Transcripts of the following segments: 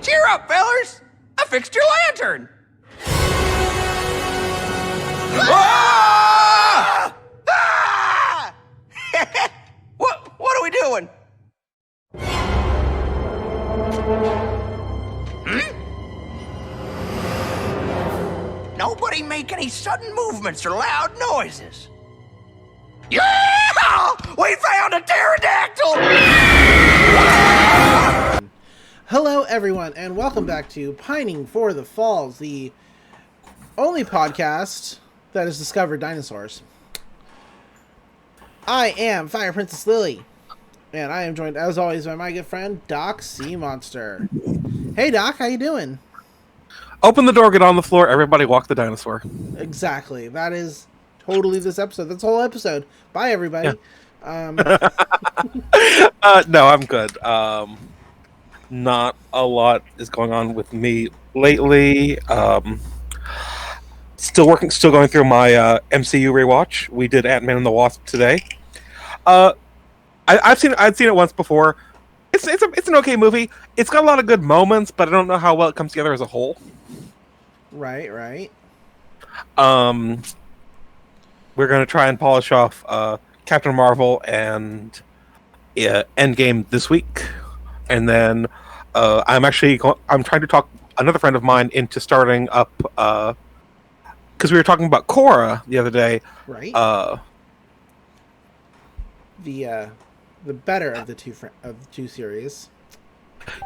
Cheer up, fellers! I fixed your lantern! Ah! Ah! What are we doing? Nobody make any sudden movements or loud noises. Yeah! We found a pterodactyl! Hello, everyone, and welcome back to Pining for the Falls, the only podcast that has discovered dinosaurs. I am Fire Princess Lily, and I am joined, as always, by my good friend, Doc Sea Monster. Hey, Doc, how you doing? Open the door, get on the floor, everybody walk the dinosaur. Exactly. That is totally this episode. That's the whole episode. Bye, everybody. Yeah. No, I'm good. Not a lot is going on with me lately. Still going through my MCU rewatch. We did Ant-Man and the Wasp today. I've seen it once before. It's an okay movie. It's got a lot of good moments, but I don't know how well it comes together as a whole. Right. We're gonna try and polish off Captain Marvel and Endgame this week, and then I'm trying to talk another friend of mine into starting up because we were talking about Korra the other day. Right. The better of the two series.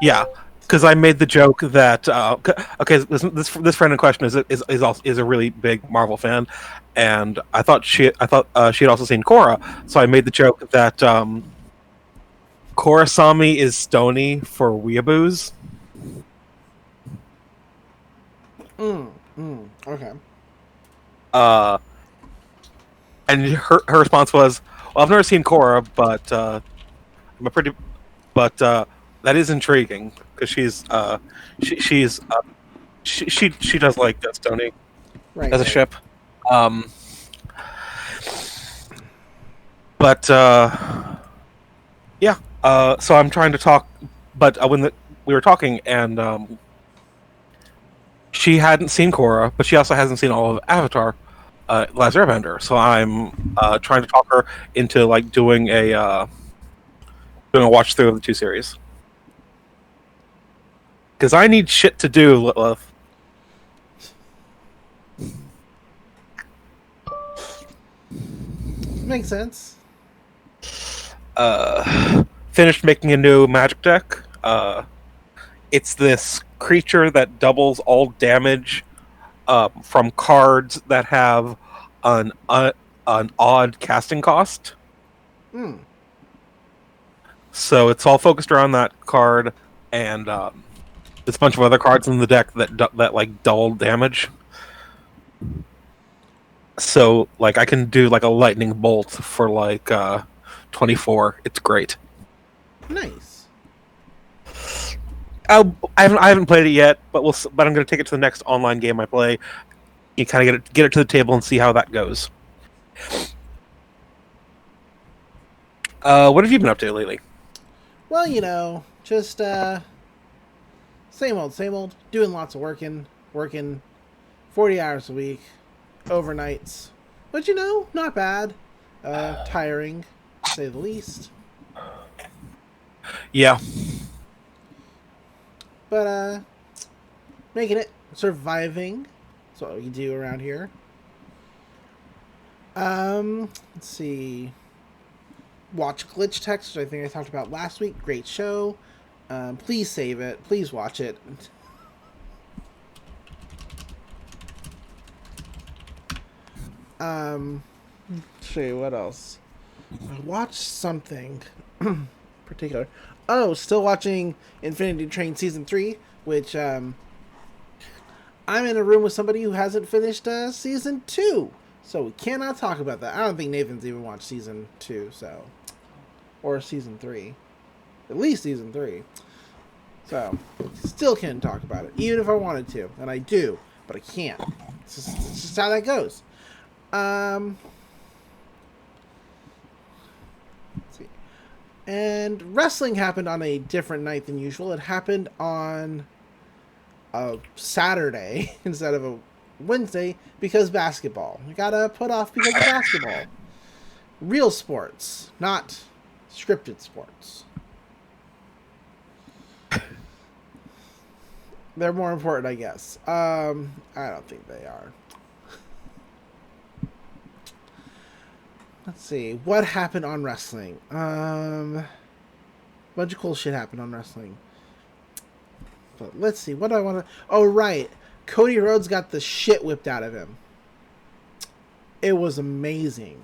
Yeah, because I made the joke that this friend in question is a really big Marvel fan, and I thought she had also seen Korra, so I made the joke that Korrasami is Stony for weeaboos. Okay. And her response was, "Well, I've never seen Korra, but that is intriguing because she does like Stony as a ship." So I'm trying to talk, but we were talking, and she hadn't seen Korra, but she also hasn't seen all of Avatar, Last Airbender. So I'm trying to talk her into doing a watch through of the two series, because I need shit to do, Lilith. Makes sense. Finished making a new magic deck. It's this creature that doubles all damage from cards that have an odd casting cost. So it's all focused around that card, and there's a bunch of other cards in the deck that double damage. So I can do a lightning bolt for 24. It's great. Nice. I haven't played it yet, but I'm going to take it to the next online game I play. You kind of get it to the table and see how that goes. What have you been up to lately? Well, just same old. Doing lots of working 40 hours a week, overnights, but not bad. Tiring, to say the least. Yeah. But making it, surviving. That's what we do around here. Let's see. Watch Glitch Text, which I think I talked about last week. Great show. Please save it. Please watch it. Let's see, what else? I watched something particular. Oh, still watching Infinity Train Season 3, which I'm in a room with somebody who hasn't finished Season 2. So we cannot talk about that. I don't think Nathan's even watched Season 2, so... Or Season 3. At least Season 3. So, still can't talk about it. Even if I wanted to. And I do. But I can't. It's just how that goes. Let's see. And wrestling happened on a different night than usual. It happened on a Saturday instead of a Wednesday because basketball. We gotta put off because of basketball. Real sports, not scripted sports. They're more important, I guess. I don't think they are. Let's see. What happened on wrestling? Bunch of cool shit happened on wrestling. But let's see. What do I want to... Oh, right. Cody Rhodes got the shit whipped out of him. It was amazing.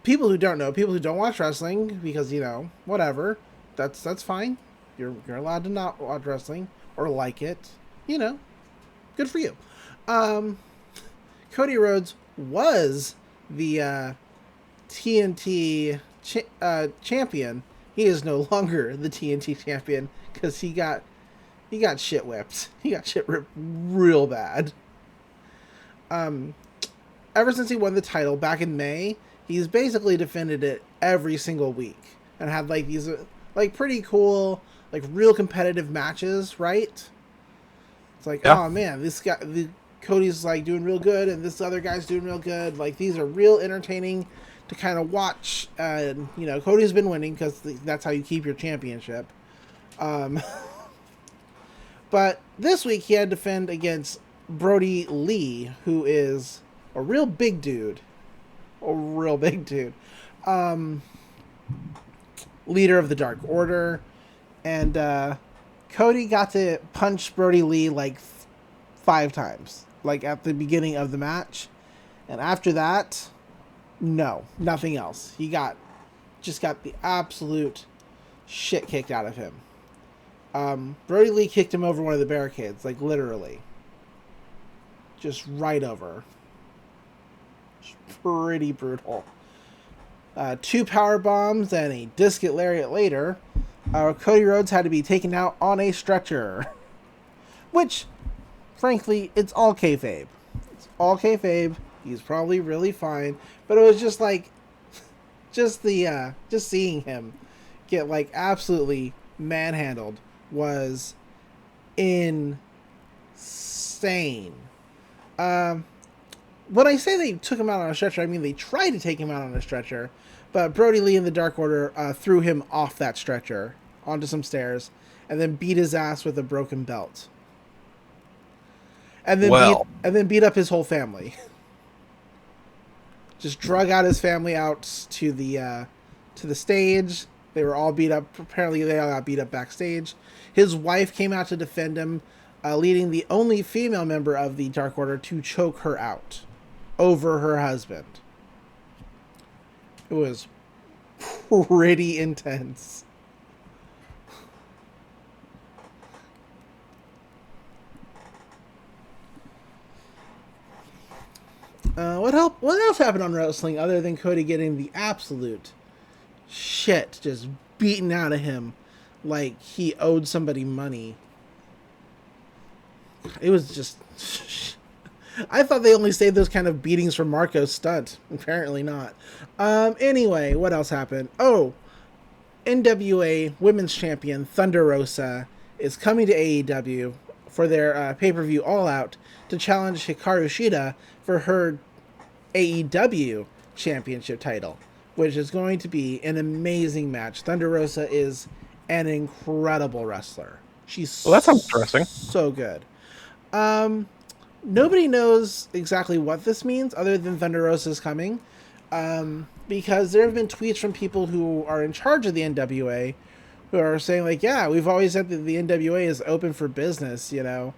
People who don't know, people who don't watch wrestling, because, you know, whatever. That's fine. You're allowed to not watch wrestling or like it. You know. Good for you. Cody Rhodes was the TNT champion. He is no longer the TNT champion because he got shit whipped. He got shit ripped real bad. Ever since he won the title back in May, he's basically defended it every single week and had like these like pretty cool, like real competitive matches, right? It's like, yeah. Oh man, this guy, Cody's like doing real good, and this other guy's doing real good. Like these are real entertaining to kind of watch. You know, Cody's been winning because that's how you keep your championship. But this week he had to defend against Brody Lee, who is a real big dude. Leader of the Dark Order. And Cody got to punch Brody Lee like 5 times. Like at the beginning of the match. And after that, no, nothing else. He just got the absolute shit kicked out of him. Brody Lee kicked him over one of the barricades, like literally. Just right over. Pretty brutal. 2 power bombs and a discus lariat later, Cody Rhodes had to be taken out on a stretcher. Which, frankly, it's all kayfabe. It's all kayfabe. He's probably really fine. But it was just like, just seeing him get like absolutely manhandled was insane. When I say they took him out on a stretcher, I mean they tried to take him out on a stretcher, but Brody Lee and the Dark Order threw him off that stretcher onto some stairs and then beat his ass with a broken belt. And then beat up his whole family. Just drug out his family out to the stage. They were all beat up. Apparently they all got beat up backstage. His wife came out to defend him, leading the only female member of the Dark Order to choke her out over her husband. It was pretty intense. What else happened on wrestling other than Cody getting the absolute shit just beaten out of him like he owed somebody money? It was just... I thought they only saved those kind of beatings for Marco's stunt. Apparently not. Anyway, what else happened? Oh, NWA Women's Champion Thunder Rosa is coming to AEW for their pay-per-view All Out to challenge Hikaru Shida for her AEW Championship title, which is going to be an amazing match. Thunder Rosa is an incredible wrestler. She's that sounds interesting. So good. Nobody knows exactly what this means other than Thunder Rosa is coming, because there have been tweets from people who are in charge of the NWA who are saying like, yeah, we've always said that the NWA is open for business, you know.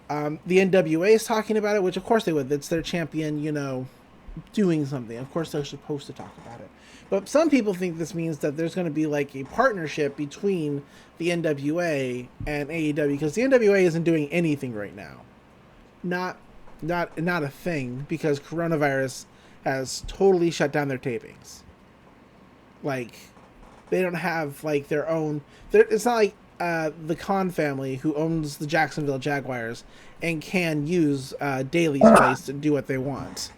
The NWA is talking about it, which of course they would. It's their champion, you know, doing something. Of course they're supposed to talk about it. But some people think this means that there's going to be like a partnership between the NWA and AEW, because the NWA isn't doing anything right now. Not a thing, because coronavirus has totally shut down their tapings. Like, they don't have like their own. It's not like the Khan family, who owns the Jacksonville Jaguars and can use Daly's place to do what they want.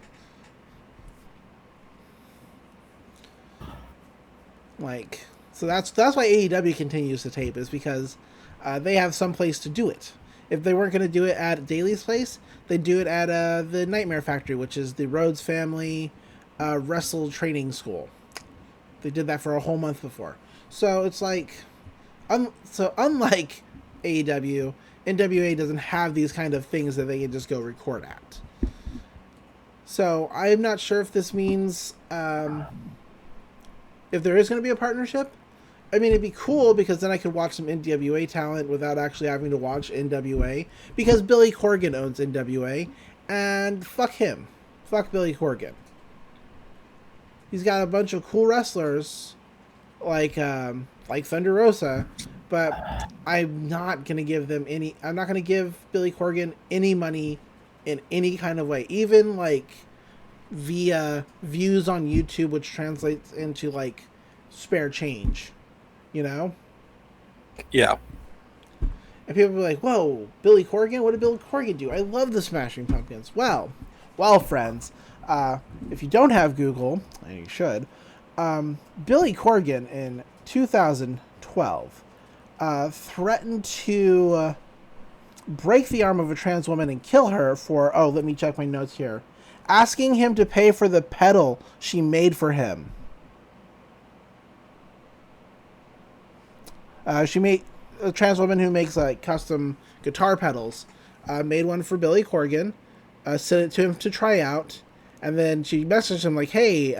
Like, So that's why AEW continues to tape, is because they have some place to do it. If they weren't going to do it at Daly's place, they'd do it at the Nightmare Factory, which is the Rhodes family wrestle training school. They did that for a whole month before. So it's like, unlike AEW, NWA doesn't have these kind of things that they can just go record at. So I'm not sure if this means if there is going to be a partnership. I mean, it'd be cool because then I could watch some NWA talent without actually having to watch NWA, because Billy Corgan owns NWA, and fuck him. Fuck Billy Corgan. He's got a bunch of cool wrestlers like Thunder Rosa, but I'm not going to give them any... I'm not going to give Billy Corgan any money in any kind of way. Even, like, via views on YouTube, which translates into, like, spare change. You know? Yeah. And people will be like, whoa, Billy Corgan? What did Billy Corgan do? I love the Smashing Pumpkins. Well, friends, if you don't have Google, and you should, Billy Corgan in 2012 threatened to break the arm of a trans woman and kill her for, let me check my notes here, asking him to pay for the pedal she made for him. She made a trans woman who makes like custom guitar pedals. Made one for Billy Corgan, sent it to him to try out, and then she messaged him like, "Hey,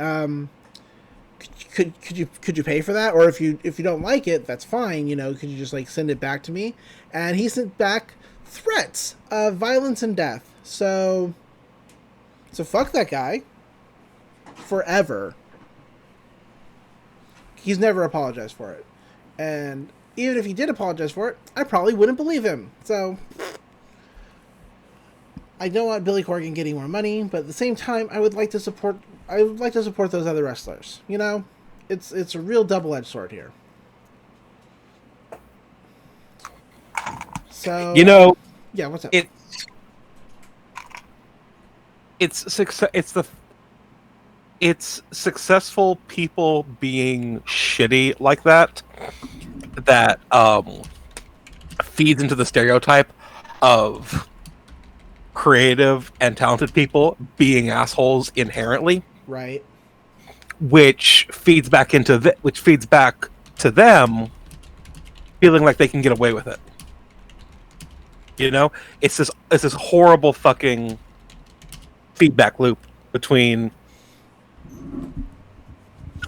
could you pay for that? Or if you don't like it, that's fine. You know, could you just like send it back to me?" And he sent back threats of violence and death. So fuck that guy. Forever. He's never apologized for it. And even if he did apologize for it, I probably wouldn't believe him. So I don't want Billy Corgan getting more money, but at the same time, I would like to support those other wrestlers. You know, it's a real double-edged sword here. So yeah, what's up? It's successful people being shitty like that feeds into the stereotype of creative and talented people being assholes inherently. Right. Which feeds back to them feeling like they can get away with it. You know, it's this horrible fucking feedback loop between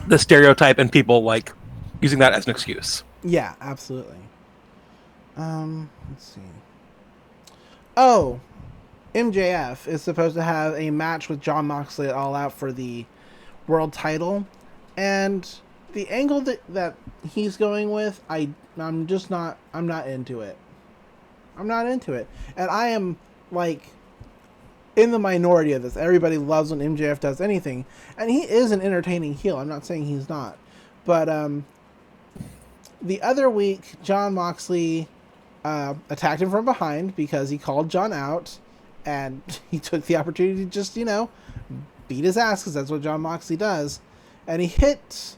the stereotype and people like using that as an excuse. Yeah, absolutely. Let's see. Oh, MJF is supposed to have a match with Jon Moxley at All Out for the world title, and the angle that he's going with, I'm not into it. I'm not into it. And I am like in the minority of this. Everybody loves when MJF does anything, and he is an entertaining heel. I'm not saying he's not. But the other week, Jon Moxley attacked him from behind because he called Jon out, and he took the opportunity to just, beat his ass, because that's what Jon Moxley does. And he hit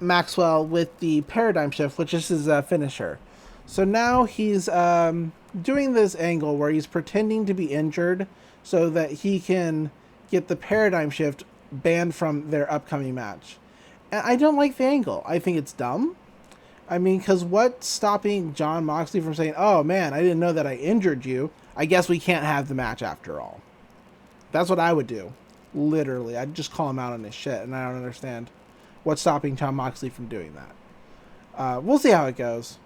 Maxwell with the Paradigm Shift, which is his finisher. So now he's doing this angle where he's pretending to be injured so that he can get the Paradigm Shift banned from their upcoming match. And I don't like the angle. I think it's dumb. I mean, because what's stopping Jon Moxley from saying, "Oh man, I didn't know that I injured you. I guess we can't have the match after all." That's what I would do. Literally. I'd just call him out on his shit, and I don't understand what's stopping Jon Moxley from doing that. We'll see how it goes.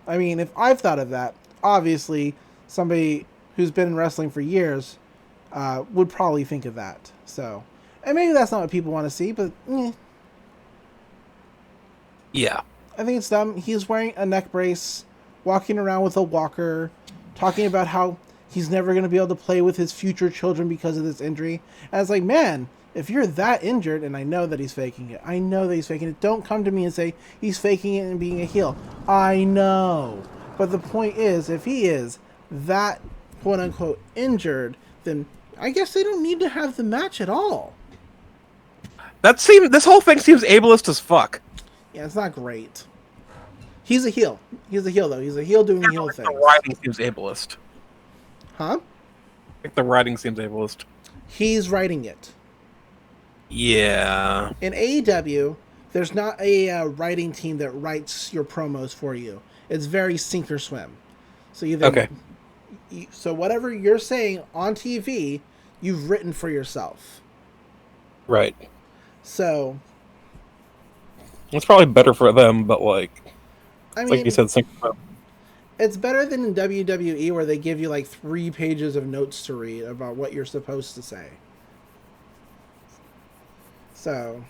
I mean, if I've thought of that, obviously somebody who's been in wrestling for years would probably think of that. So, and maybe that's not what people want to see, but yeah, I think it's dumb. He's wearing a neck brace, walking around with a walker, talking about how he's never going to be able to play with his future children because of this injury. And it's like, man, if you're that injured, and I know that he's faking it, don't come to me and say he's faking it and being a heel. I know. But the point is, if he is that quote-unquote injured, then I guess they don't need to have the match at all. This whole thing seems ableist as fuck. Yeah, it's not great. He's a heel. He's a heel, though. He's a heel doing heel things. The writing seems ableist. Huh? I think the writing seems ableist. He's writing it. Yeah. In AEW, there's not a writing team that writes your promos for you. It's very sink or swim. So so whatever you're saying on TV, you've written for yourself. Right. So it's probably better for them, but I mean, like you said, sink or swim. It's better than in WWE where they give you like 3 pages of notes to read about what you're supposed to say. So,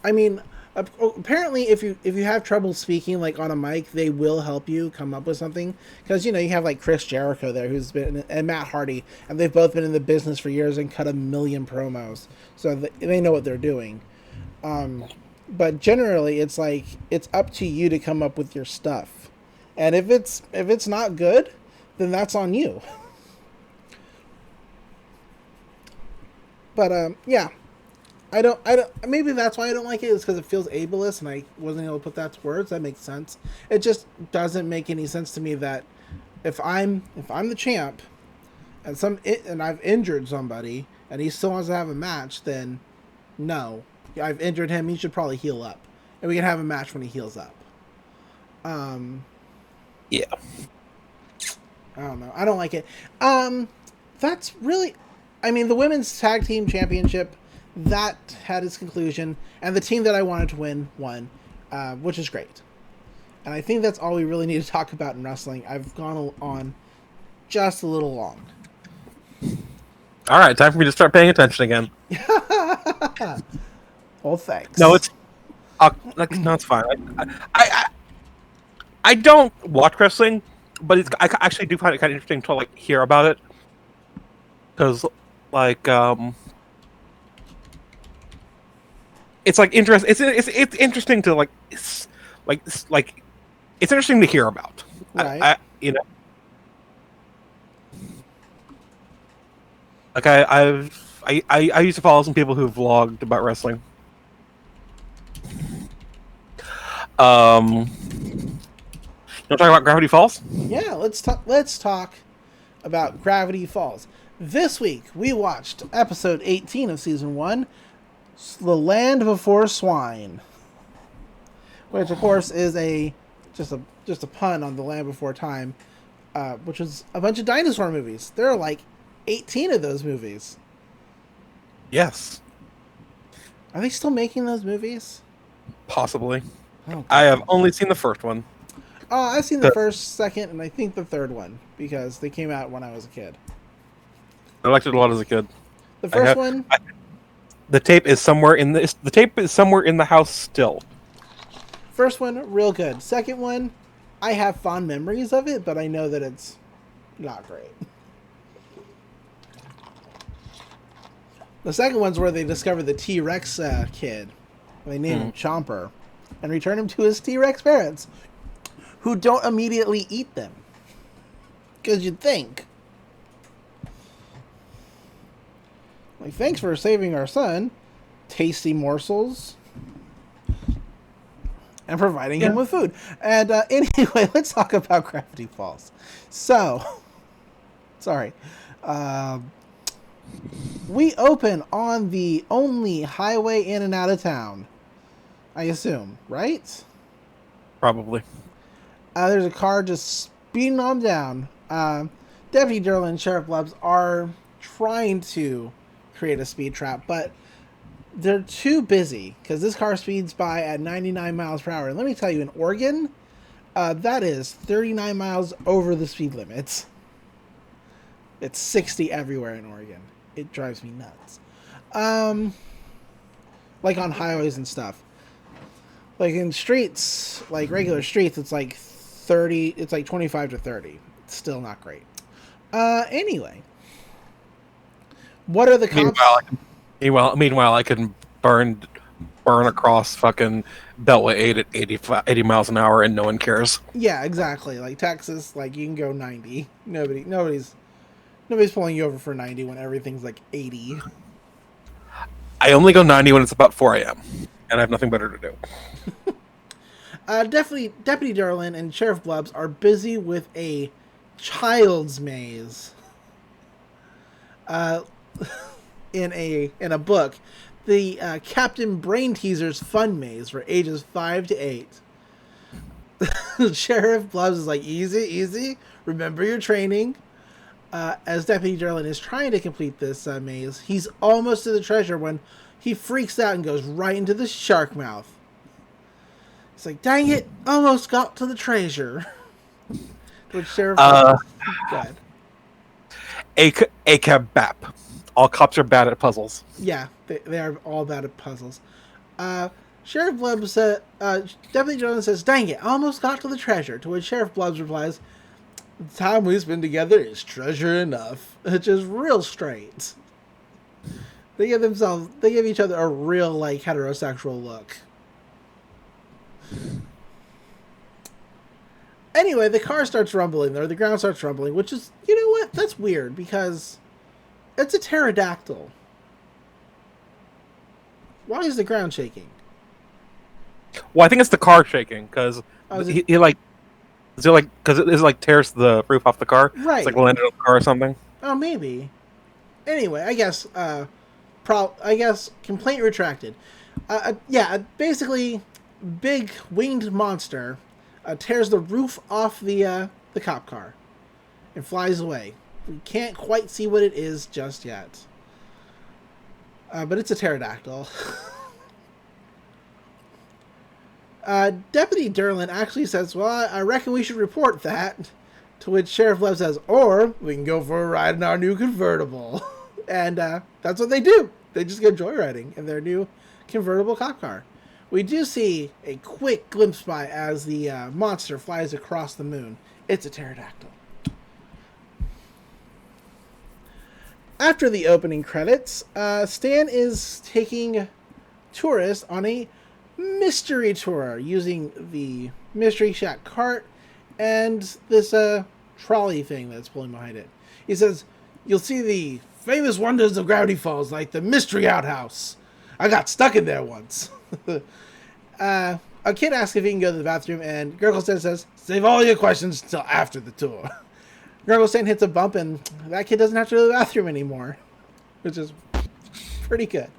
I mean, apparently if you have trouble speaking like on a mic, they will help you come up with something, because you have like Chris Jericho there and Matt Hardy, and they've both been in the business for years and cut 1,000,000 promos, so they know what they're doing. But generally, it's like it's up to you to come up with your stuff. And if it's not good, then that's on you. But yeah, I don't. Maybe that's why I don't like it, is because it feels ableist, and I wasn't able to put that to words. That makes sense. It just doesn't make any sense to me that if I'm the champ, and I've injured somebody, and he still wants to have a match, then no, I've injured him. He should probably heal up, and we can have a match when he heals up. Yeah. I don't know. I don't like it. That's really... I mean, the Women's Tag Team Championship, that had its conclusion, and the team that I wanted to win won, which is great. And I think that's all we really need to talk about in wrestling. I've gone on just a little long. All right, time for me to start paying attention again. Well, thanks. No, it's fine. I don't watch wrestling, but I actually do find it kind of interesting to like hear about it, because it's like interest. It's interesting to it's interesting to hear about. Right. Like I used to follow some people who vlogged about wrestling. You want to talk about Gravity Falls? Yeah, let's talk about Gravity Falls. This week we watched episode 18 of season 1, The Land Before Swine, which of course is just a pun on The Land Before Time, which was a bunch of dinosaur movies. There are like 18 of those movies. Yes. Are they still making those movies? Possibly. Oh, I have only seen the first one. I've seen the first, second, and I think the third one, because they came out when I was a kid. I liked it a lot as a kid. The first one? The tape is somewhere in the house still. First one, real good. Second one, I have fond memories of it, but I know that it's not great. The second one's where they discover the T-Rex kid. They name him Chomper and return him to his T-Rex parents, who don't immediately eat them. Because you'd think. Like, thanks for saving our son. Tasty morsels. And providing him with food. And anyway, let's talk about Gravity Falls. So, sorry. We open on the only highway in and out of town. I assume, right? Probably. There's a car just speeding on down. Deputy Durlin and Sheriff Lubbs are trying to create a speed trap, but they're too busy because this car speeds by at 99 miles per hour. And let me tell you, in Oregon, that is 39 miles over the speed limits. It's 60 everywhere in Oregon. It drives me nuts. Like on highways and stuff. Like in streets, like regular streets, it's like 30, it's like 25 to 30. It's still not great. Anyway. What are the Meanwhile, I can burn across fucking Beltway 8 at 80 miles an hour and no one cares. Yeah, exactly. Like Texas, like you can go 90. Nobody's pulling you over for 90 when everything's like 80. I only go 90 when it's about 4 a.m. and I have nothing better to do. Definitely, Deputy Darlin and Sheriff Blubs are busy with a child's maze. In a book, the Captain Brain Teaser's Fun Maze for ages 5 to 8. Sheriff Blubs is like, easy, remember your training. As Deputy Darlin is trying to complete this maze, he's almost to the treasure when he freaks out and goes right into the shark mouth. It's like, dang it, almost got to the treasure. Which Sheriff Blubs got. A cab bap. All cops are bad at puzzles. Yeah, they are all bad at puzzles. Sheriff Blubs, Deputy Darlin says, dang it, almost got to the treasure. To which Sheriff Blubs replies, the time we spend together is treasure enough. Which is real straight. They give each other a real, like, heterosexual look. Anyway, the car starts rumbling, or the ground starts rumbling, which is, you know what? That's weird, because it's a pterodactyl. Why is the ground shaking? Well, I think it's the car shaking, because he tears the roof off the car. Right. It's like landed on the car or something. Oh, maybe. Anyway, I guess, complaint retracted. Basically, big winged monster tears the roof off the cop car and flies away. We can't quite see what it is just yet. But it's a pterodactyl. Deputy Darlin actually says, well, I reckon we should report that. To which Sheriff Blubs says, or we can go for a ride in our new convertible. And that's what they do. They just go joyriding in their new convertible cop car. We do see a quick glimpse by as the monster flies across the moon. It's a pterodactyl. After the opening credits, Stan is taking tourists on a mystery tour using the Mystery Shack cart and this trolley thing that's pulling behind it. He says, you'll see the famous wonders of Gravity Falls, like the Mystery Outhouse. I got stuck in there once. A kid asks if he can go to the bathroom, and Grunkle Stan says, save all your questions until after the tour. Grunkle Stan hits a bump, and that kid doesn't have to go to the bathroom anymore, which is pretty good.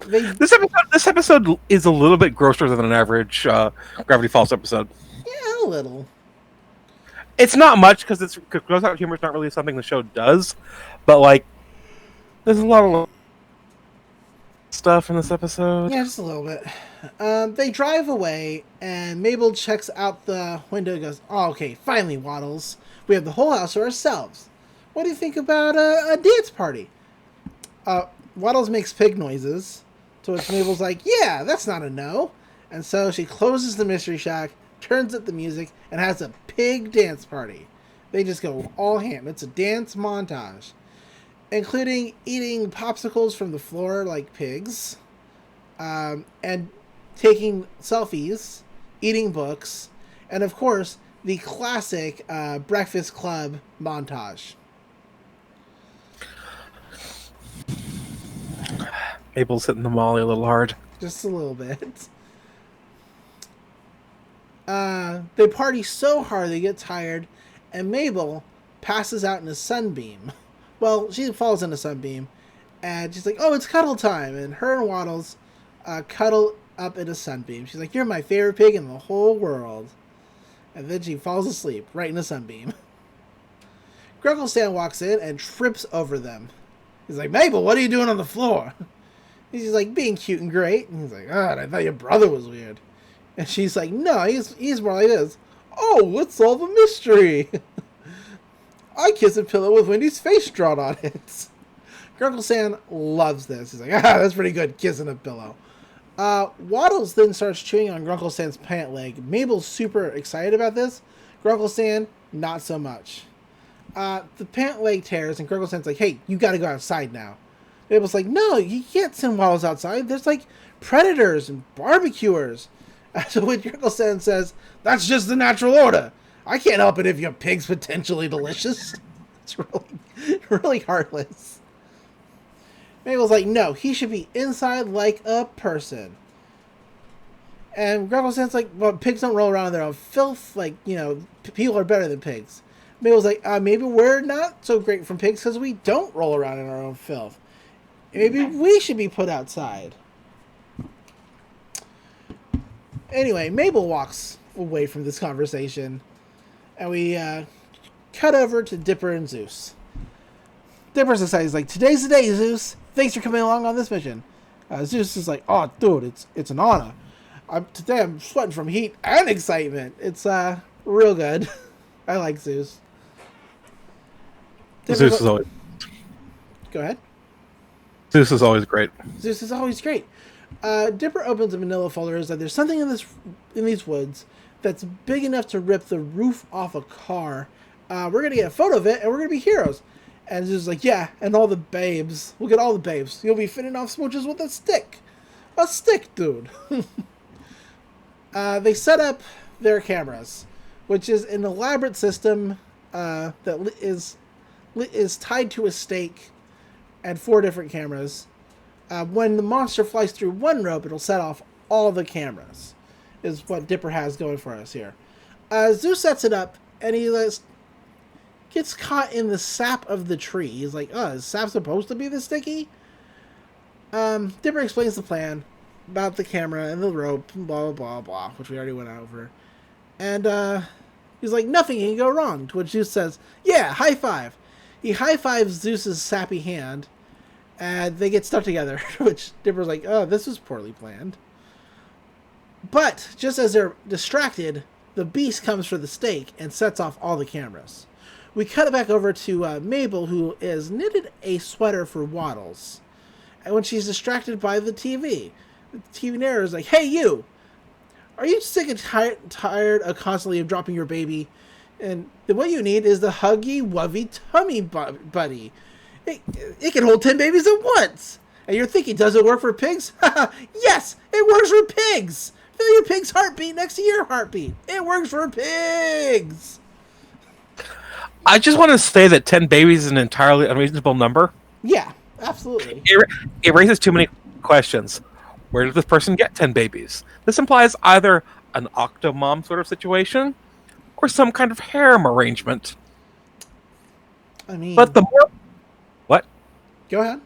This episode is a little bit grosser than an average Gravity Falls episode. Yeah, a little. It's not much because gross out humor is not really something the show does, but like, there's a lot of stuff in this episode. Yeah, just a little bit. They drive away, and Mabel checks out the window and goes, oh, okay, finally, Waddles. We have the whole house to ourselves. What do you think about a dance party? Waddles makes pig noises, to which Mabel's like, yeah, that's not a no. And so she closes the Mystery Shack, turns up the music, and has a pig dance party. They just go all ham. It's a dance montage, including eating popsicles from the floor like pigs, and taking selfies, eating books, and of course, the classic Breakfast Club montage. Mabel's hitting the molly a little hard. Just a little bit. They party so hard they get tired, and Mabel passes out in a sunbeam. Well, she falls in a sunbeam, and she's like, oh, it's cuddle time. And her and Waddles cuddle up in a sunbeam. She's like, you're my favorite pig in the whole world. And then she falls asleep right in a sunbeam. Grunkle Stan walks in and trips over them. He's like, Mabel, what are you doing on the floor? He's like, being cute and great. And he's like, God, I thought your brother was weird. And she's like, no, he's more like this. Oh, let's solve a mystery. I kiss a pillow with Wendy's face drawn on it. Grunkle Stan loves this. He's like, that's pretty good, kissing a pillow. Waddles then starts chewing on Grunkle Stan's pant leg. Mabel's super excited about this. Grunkle Stan, not so much. The pant leg tears, and Grunkle Stan's like, hey, you gotta go outside now. Mabel's like, no, you can't send Waddles outside. There's like predators and barbecuers. To which Grunkle Stan says, that's just the natural order. I can't help it if your pig's potentially delicious. It's really, really heartless. Mabel's like, no, he should be inside like a person. And Grunkle Stan's like, well, pigs don't roll around in their own filth. Like, people are better than pigs. Mabel's like, maybe we're not so great from pigs because we don't roll around in our own filth. Maybe we should be put outside. Anyway, Mabel walks away from this conversation. And we cut over to Dipper and Zeus. Dipper's excited. He's like, today's the day, Zeus. Thanks for coming along on this mission. Zeus is like, oh, dude, it's an honor. Today I'm sweating from heat and excitement. It's real good. I like Zeus. Zeus is always... Go ahead. Zeus is always great. Zeus is always great. Dipper opens a manila folder. Is that there's something in these woods that's big enough to rip the roof off a car. We're gonna get a photo of it, and we're gonna be heroes. And Zeus is like, yeah, and all the babes. We'll get all the babes. You'll be fitting off smooches with a stick. A stick, dude. They set up their cameras, which is an elaborate system that is tied to a stake and 4 different cameras. When the monster flies through one rope, it'll set off all the cameras, is what Dipper has going for us here. Zeus sets it up, and he gets caught in the sap of the tree. He's like, oh, is sap supposed to be this sticky? Dipper explains the plan about the camera and the rope, blah, blah, blah, blah, which we already went over. And he's like, nothing can go wrong, to which Zeus says, yeah, high five. He high fives Zeus's sappy hand, and they get stuck together, which Dipper's like, oh, this was poorly planned. But just as they're distracted, the beast comes for the stake and sets off all the cameras. We cut it back over to Mabel, who is knitted a sweater for Waddles. And when she's distracted by the TV narrator is like, hey, you! Are you sick and tired of constantly dropping your baby? And what you need is the huggy, wovey tummy buddy. It can hold 10 babies at once. And you're thinking, does it work for pigs? Yes, it works for pigs. Feel your pig's heartbeat next to your heartbeat. It works for pigs. I just want to say that 10 babies is an entirely unreasonable number. Yeah, absolutely. It raises too many questions. Where did this person get 10 babies? This implies either an octomom sort of situation or some kind of harem arrangement. I mean... But the more... What? Go ahead.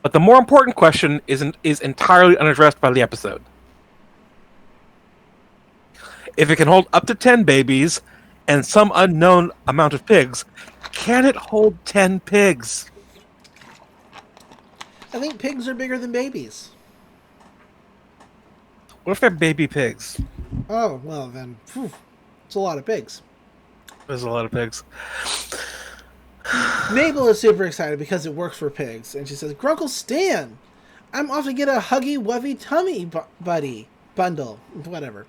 But the more important question is entirely unaddressed by the episode. If it can hold up to 10 babies and some unknown amount of pigs, can it hold 10 pigs? I think pigs are bigger than babies. What if they're baby pigs? Oh, well then, it's a lot of pigs. There's a lot of pigs. Mabel is super excited because it works for pigs. And she says, Grunkle Stan, I'm off to get a huggy, wovey tummy bundle. Whatever.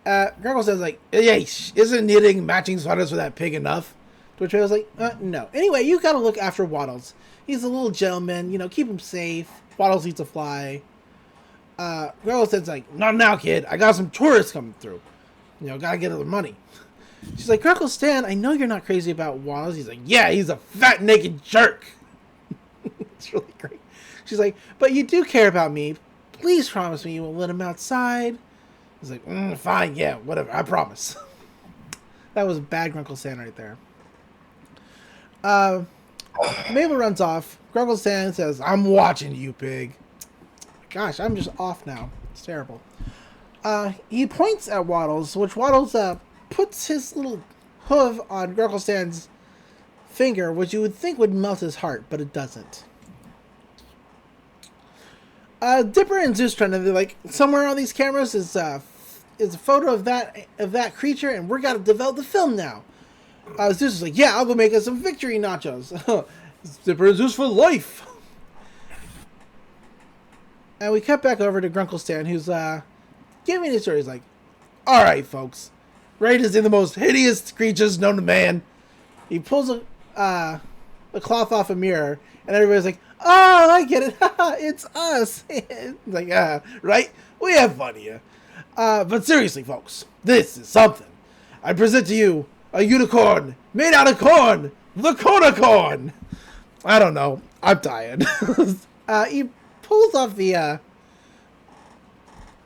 Grunkle Stan's like, hey, isn't knitting matching sweaters for that pig enough? To which I was like, no. Anyway, you gotta look after Waddles. He's a little gentleman, keep him safe. Waddles eats a fly. Grunkle Stan's like, not now, kid. I got some tourists coming through. Gotta get their money. She's like, Grunkle Stan, I know you're not crazy about Waddles. He's like, yeah, he's a fat, naked jerk. It's really great. She's like, but you do care about me. Please promise me you won't let him outside. He's like, fine, yeah, whatever, I promise. That was bad Grunkle Stan right there. Mabel runs off. Grunkle Stan says, I'm watching you, pig. Gosh, I'm just off now. It's terrible. He points at Waddles, which Waddles puts his little hoof on Grunkle Stan's finger, which you would think would melt his heart, but it doesn't. Dipper and Zeus trying to be like, somewhere on these cameras is a photo of that creature, and we're gotta develop the film now. Zeus is like, yeah, I'll go make us some victory nachos. Dipper and Zeus for life. And we cut back over to Grunkle Stan, who's giving his story. He's like, all right, folks, ready to see the most hideous creatures known to man. He pulls a cloth off a mirror, and everybody's like, oh, I get it. It's us. Like, right? We have fun here. But seriously, folks, this is something. I present to you a unicorn made out of corn, the cornicorn. I don't know. I'm tired. He pulls off the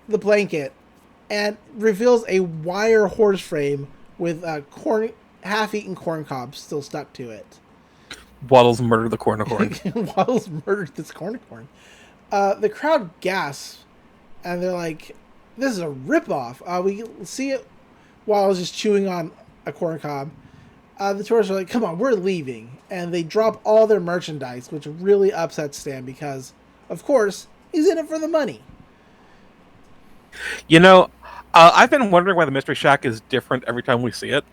blanket and reveals a wire horse frame with half-eaten corn cobs still stuck to it. Waddles murdered the corn. Waddles murdered this corn. The crowd gasps, and they're like, "This is a ripoff." We see it Waddles just chewing on a corn cob. The tourists are like, "Come on, we're leaving," and they drop all their merchandise, which really upsets Stan because, of course, he's in it for the money. You know, I've been wondering why the Mystery Shack is different every time we see it.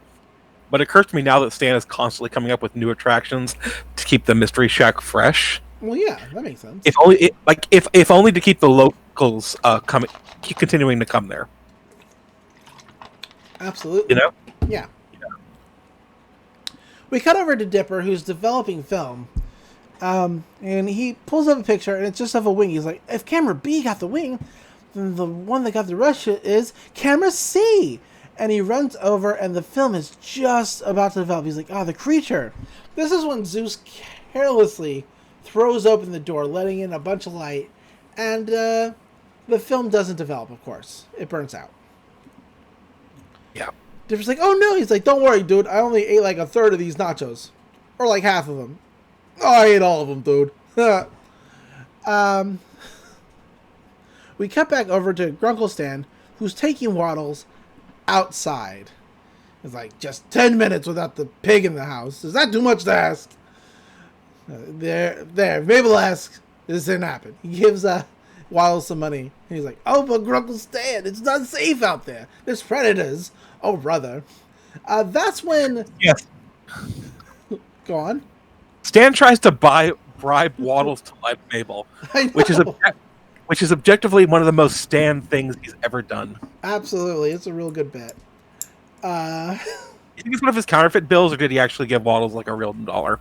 But it occurs to me now that Stan is constantly coming up with new attractions to keep the Mystery Shack fresh. Well, yeah, that makes sense. If only to keep the locals keep continuing to come there. Absolutely. You know? Yeah. We cut over to Dipper, who's developing film, and he pulls up a picture, and it's just of a wing. He's like, if camera B got the wing, then the one that got the rush is camera C. And he runs over, and the film is just about to develop. He's like, the creature. This is when Zeus carelessly throws open the door, letting in a bunch of light, and the film doesn't develop, of course. It burns out. Yeah. Dipper's like, oh no. He's like, don't worry, dude. I only ate like a third of these nachos. Or like half of them. Oh, I ate all of them, dude. We cut back over to Grunkle Stan, who's taking Waddles outside. It's like, just 10 minutes without the pig in the house. Is that too much to ask? There. Mabel asks, this didn't happen. He gives Waddles some money. He's like, oh, but Grunkle Stan, it's not safe out there. There's predators. Oh, brother. That's when... Yes. Go on. Stan tries to bribe Waddles to like Mabel, which is objectively one of the most Stan things he's ever done. Absolutely. It's a real good bet. You think it's one of his counterfeit bills, or did he actually give Waddles like a real dollar?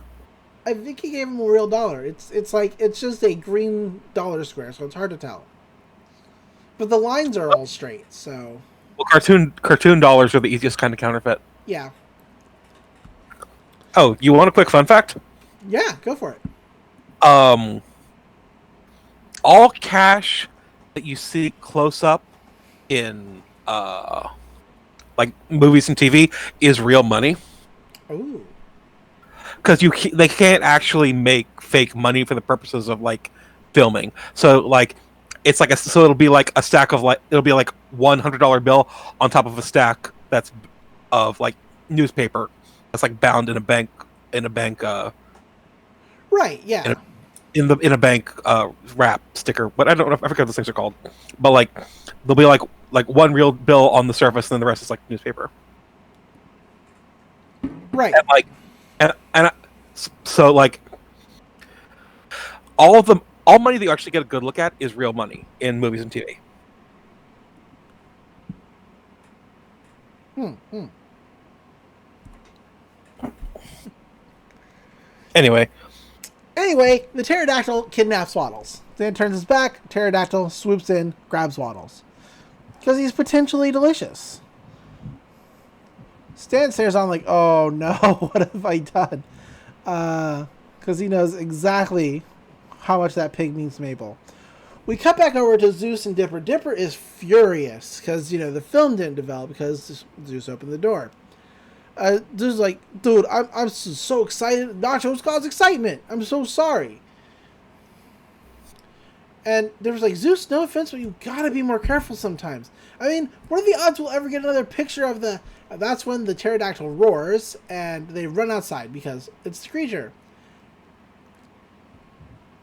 I think he gave him a real dollar. It's just a green dollar square, so it's hard to tell. But the lines are all straight, so... Well, cartoon dollars are the easiest kind of counterfeit. Yeah. Oh, you want a quick fun fact? Yeah, go for it. All cash that you see close up in like movies and TV is real money. Ooh. Because they can't actually make fake money for the purposes of like filming. So like it's like it'll be like a stack of it'll be like $100 bill on top of a stack that's of like newspaper that's like bound in a bank Right, yeah. In a bank wrap sticker, but I don't know. I forget what those things are called. But like, there'll be like one real bill on the surface, and then the rest is like newspaper. Right. And like, so like, all money that you actually get a good look at is real money in movies and TV. Anyway, the pterodactyl kidnaps Waddles. Then turns his back, pterodactyl swoops in, grabs Waddles. Because he's potentially delicious. Stan stares on like, oh no, what have I done? Because he knows exactly how much that pig means to Mabel. We cut back over to Zeus and Dipper. Dipper is furious because, the film didn't develop because Zeus opened the door. Zeus is like, dude, I'm so excited. Nachos cause excitement. I'm so sorry. And Dipper's like, Zeus, no offense, but you gotta be more careful sometimes. I mean, what are the odds we'll ever get another picture of the... That's when the pterodactyl roars, and they run outside because it's the creature.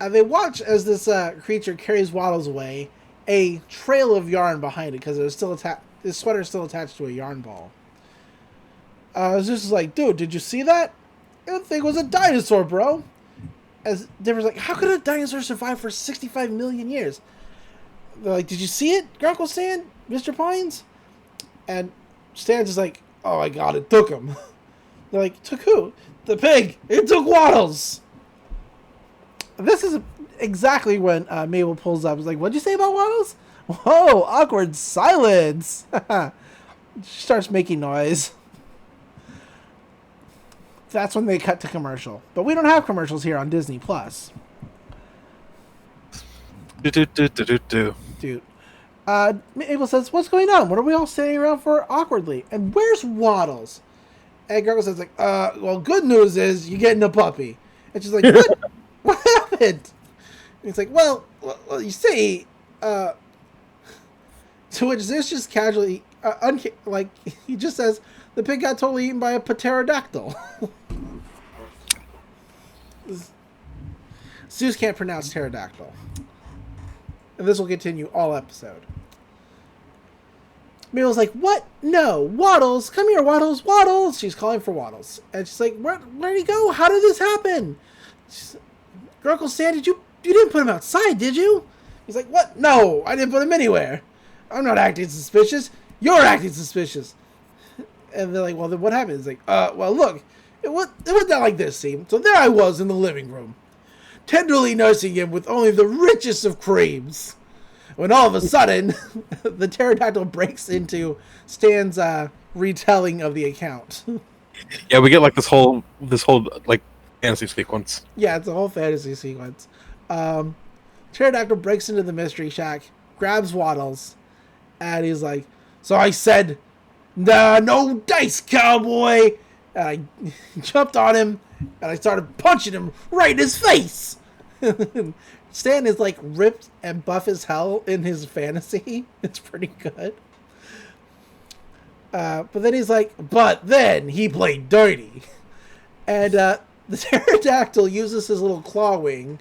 And they watch as this creature carries Waddles away, a trail of yarn behind it because his sweater is still attached to a yarn ball. Zeus is like, dude, did you see that? That thing was a dinosaur, bro. As Dipper's like, how could a dinosaur survive for 65 million years? They're like, did you see it, Grunkle Stan, Mr. Pines? And Stan's just like, oh my god, it took him. They're like, took who? The pig. It took Waddles. This is exactly when Mabel pulls up. He's like, what'd you say about Waddles? Whoa, awkward silence. She starts making noise. That's when they cut to commercial. But we don't have commercials here on Disney Plus. Dude. Mabel says, "What's going on? What are we all standing around for awkwardly? And where's Waddles?" And Grunkle says, like, well, good news is you're getting a puppy. And she's like, what? What happened? And he's like, well, you see, to which Zeus just casually, like, he just says, the pig got totally eaten by a pterodactyl. Zeus can't pronounce pterodactyl. And this will continue all episode. Mabel's like, what? No, Waddles, come here, Waddles, Waddles. She's calling for Waddles. And she's like, where'd he go? How did this happen? Grunkle Stan, you didn't put him outside, did you? He's like, what? No, I didn't put him anywhere. I'm not acting suspicious. You're acting suspicious. And they're like, well, then what happened? He's like, well, look, it went down like this, see? So there I was in the living room, tenderly nursing him with only the richest of creams, when all of a sudden, the pterodactyl breaks into Stan's retelling of the account. Yeah, we get like this whole like fantasy sequence. Yeah, it's a whole fantasy sequence. Pterodactyl breaks into the mystery shack, grabs Waddles, and he's like, so I said, nah, no dice, cowboy! And I jumped on him, and I started punching him right in his face! Stan is like ripped and buff as hell in his fantasy. It's pretty good. But then he's like, but then he played dirty. And the pterodactyl uses his little claw wing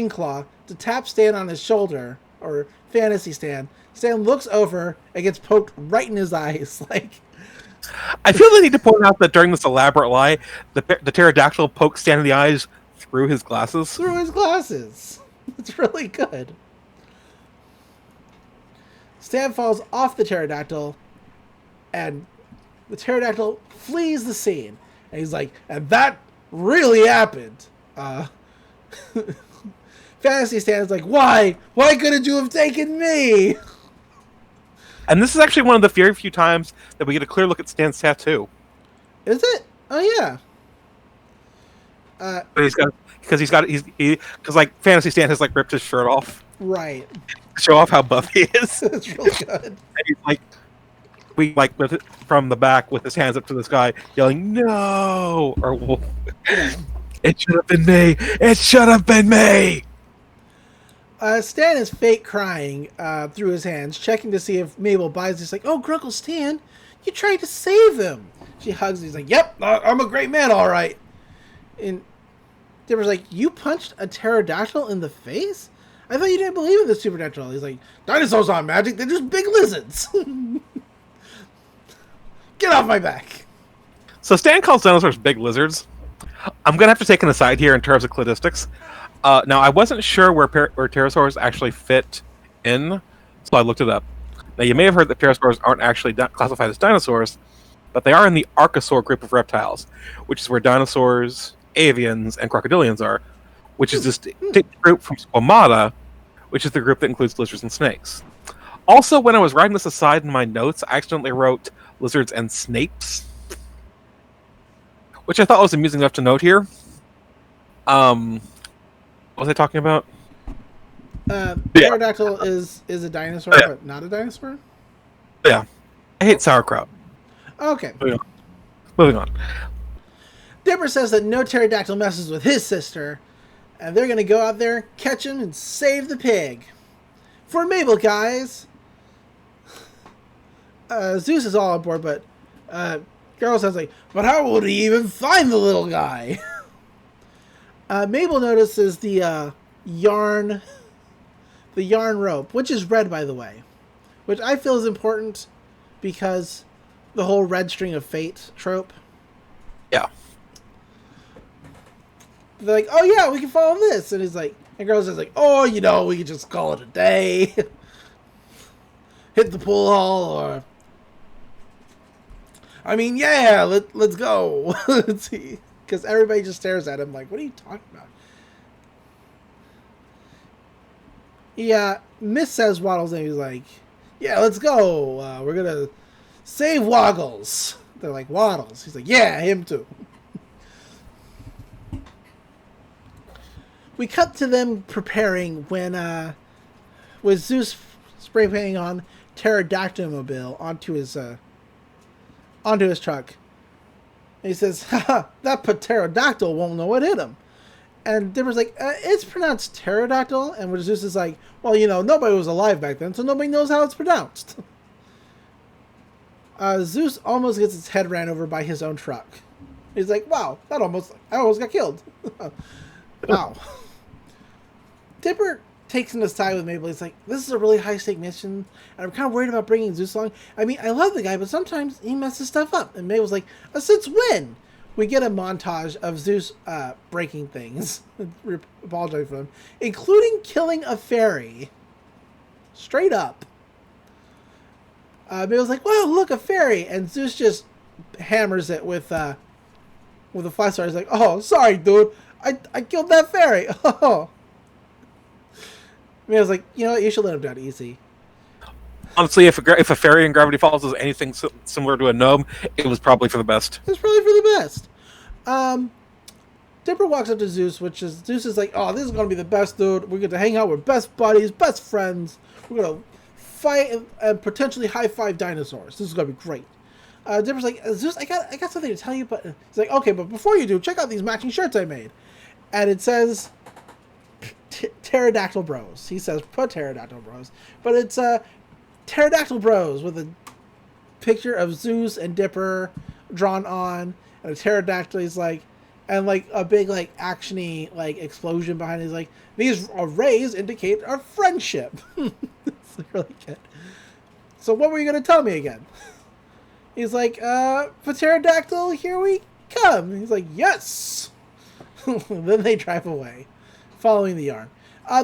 claw, to tap Stan on his shoulder, or fantasy Stan. Stan looks over and gets poked right in his eyes. Like, I feel the need to point out that during this elaborate lie, the pterodactyl pokes Stan in the eyes through his glasses. Through his glasses. It's really good. Stan falls off the pterodactyl, and the pterodactyl flees the scene. And he's like, and that really happened. Fantasy Stan is like, why? Why couldn't you have taken me? And this is actually one of the very few times that we get a clear look at Stan's tattoo. Is it? Oh yeah. Because like Fantasy Stan has like ripped his shirt off, right, to show off how buff he is. It's really good. And he's like, with it from the back with his hands up to the sky, yelling "No!" or "It should have been me! It should have been me!" Stan is fake crying through his hands, checking to see if Mabel buys. He's like, "Oh, Grunkle Stan, you tried to save him." She hugs him. He's like, "Yep, I'm a great man, all right." And Dipper's like, "You punched a pterodactyl in the face? I thought you didn't believe in the supernatural." He's like, "Dinosaurs aren't magic. They're just big lizards." Get off my back. So Stan calls dinosaurs big lizards. I'm gonna have to take an aside here in terms of cladistics. Now I wasn't sure where pterosaurs actually fit in, so I looked it up. Now you may have heard that pterosaurs aren't actually classified as dinosaurs, but they are in the archosaur group of reptiles, which is where dinosaurs, avians, and crocodilians are, which is this distinct group from squamata, which is the group that includes lizards and snakes. Also, when I was writing this aside in my notes, I accidentally wrote lizards and snakes, which I thought was amusing enough to note here. What was I talking about? Pterodactyl is a dinosaur, but not a dinosaur? Yeah. I hate sauerkraut. Okay. Moving on. Dipper says that no pterodactyl messes with his sister, and they're going to go out there, catch him, and save the pig. For Mabel, guys. Zeus is all on board, but Girl says, like, but how would he even find the little guy? Mabel notices the yarn rope, which is red, by the way, which I feel is important because the whole red string of fate trope. Yeah. They're like, oh yeah, we can follow this, and he's like, and Girl says like, oh, you know, we can just call it a day, hit the pool hall, or I mean, yeah, let's go. Let's see. Because everybody just stares at him like, what are you talking about? Yeah, Miss says Waddles, and he's like, yeah, let's go. We're going to save Waggles. They're like, Waddles. He's like, yeah, him too. We cut to them preparing when, with Zeus spray painting on Pterodactyl mobile onto his truck. And he says, haha, that pterodactyl won't know what hit him. And Dipper's like, it's pronounced pterodactyl. And Zeus is like, well, nobody was alive back then, so nobody knows how it's pronounced. Zeus almost gets his head ran over by his own truck. He's like, wow, I almost got killed. Wow. Dipper takes him aside with Mabel. He's like, this is a really high-stake mission, and I'm kind of worried about bringing Zeus along. I mean, I love the guy, but sometimes he messes stuff up. And Mabel's like, since when? We get a montage of Zeus breaking things. Apologizing for them. Including killing a fairy. Straight up. Mabel's like, wow, look, a fairy. And Zeus just hammers it with a flash star. He's like, oh, sorry, dude. I killed that fairy. Oh. Mabel's like, you should let him down easy. Honestly, if a fairy in Gravity Falls is anything similar to a gnome, it was probably for the best. It's probably for the best. Dipper walks up to Zeus, Zeus is like, oh, this is going to be the best, dude. We're going to hang out with best buddies, best friends. We're going to fight and potentially high-five dinosaurs. This is going to be great. Dipper's like, Zeus, I got something to tell you, but he's like, okay, but before you do, check out these matching shirts I made. And it says Pterodactyl Bros. He says Pterodactyl Bros. But it's Pterodactyl Bros with a picture of Zeus and Dipper drawn on, and a pterodactyl. He's like, and like a big like action-y like explosion behind it. He's like, these rays indicate our friendship. It's like really good. So what were you gonna tell me again? He's like, pterodactyl, here we come. He's like, yes. Then they drive away, following the yarn.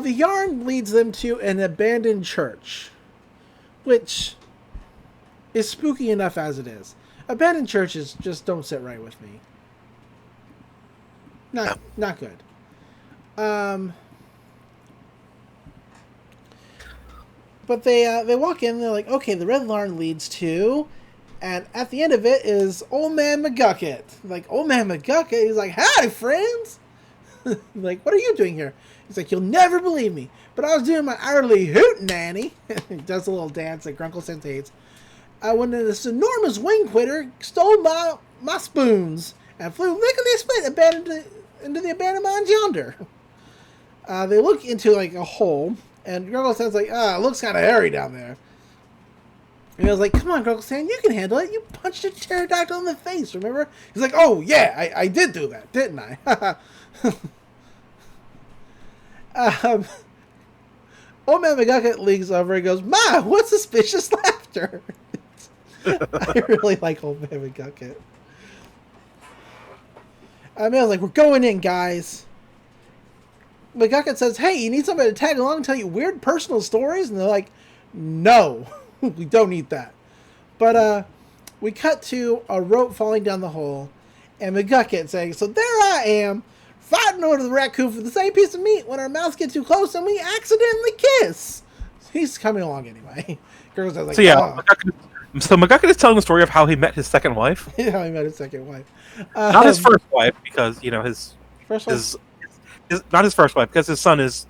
The yarn leads them to an abandoned church, which is spooky enough as it is. Abandoned churches just don't sit right with me. Not good. But they walk in and they're like, okay, the red yarn leads to, and at the end of it is Old Man McGucket. Like, Old Man McGucket, he's like, howdy, friends. Like, what are you doing here? He's like, you'll never believe me, but I was doing my hourly hoot nanny. He does a little dance that Grunkle Stan hates. When this enormous wing quitter stole my spoons and flew lickety-split into the abandoned mines yonder. They look into like a hole, and Grunkle Stan's like, it looks kind of hairy down there. And I was like, come on, Grunkle Stan, you can handle it. You punched a pterodactyl in the face, remember? He's like, oh, yeah, I did do that, didn't I? Old Man McGucket leans over and goes, Ma, what suspicious laughter? I really like Old Man McGucket. I was like, we're going in, guys. McGucket says, hey, you need somebody to tag along and tell you weird personal stories? And they're like, no, we don't need that. But we cut to a rope falling down the hole, and McGucket saying, so there I am, fighting over the raccoon for the same piece of meat when our mouths get too close and we accidentally kiss. He's coming along anyway. Girls are like, so yeah, McGucket is telling the story of how he met his second wife. How he met his second wife. Not his first wife, because his first wife? not his first wife, because his son is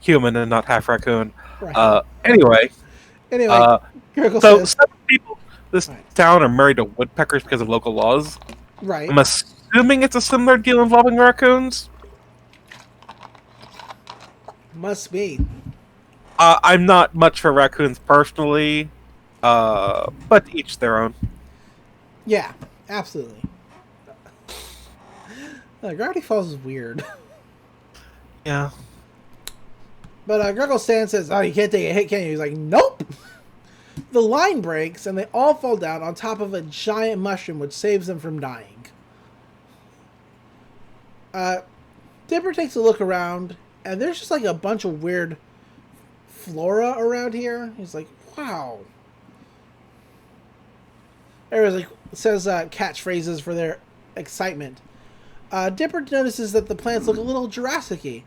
human and not half raccoon. Right. Anyway, so some people this town are married to woodpeckers because of local laws. Right. I'm assuming it's a similar deal involving raccoons. Must be. I'm not much for raccoons personally, but each their own. Yeah, absolutely. Gravity Falls is weird. Yeah. But Grunkle Stan says, oh, you can't take a hit, can you? He's like, nope. The line breaks, and they all fall down on top of a giant mushroom, which saves them from dying. Dipper takes a look around, and there's just like a bunch of weird flora around here. He's like, wow. Everyone's like, says catchphrases for their excitement. Dipper notices that the plants look a little Jurassic-y.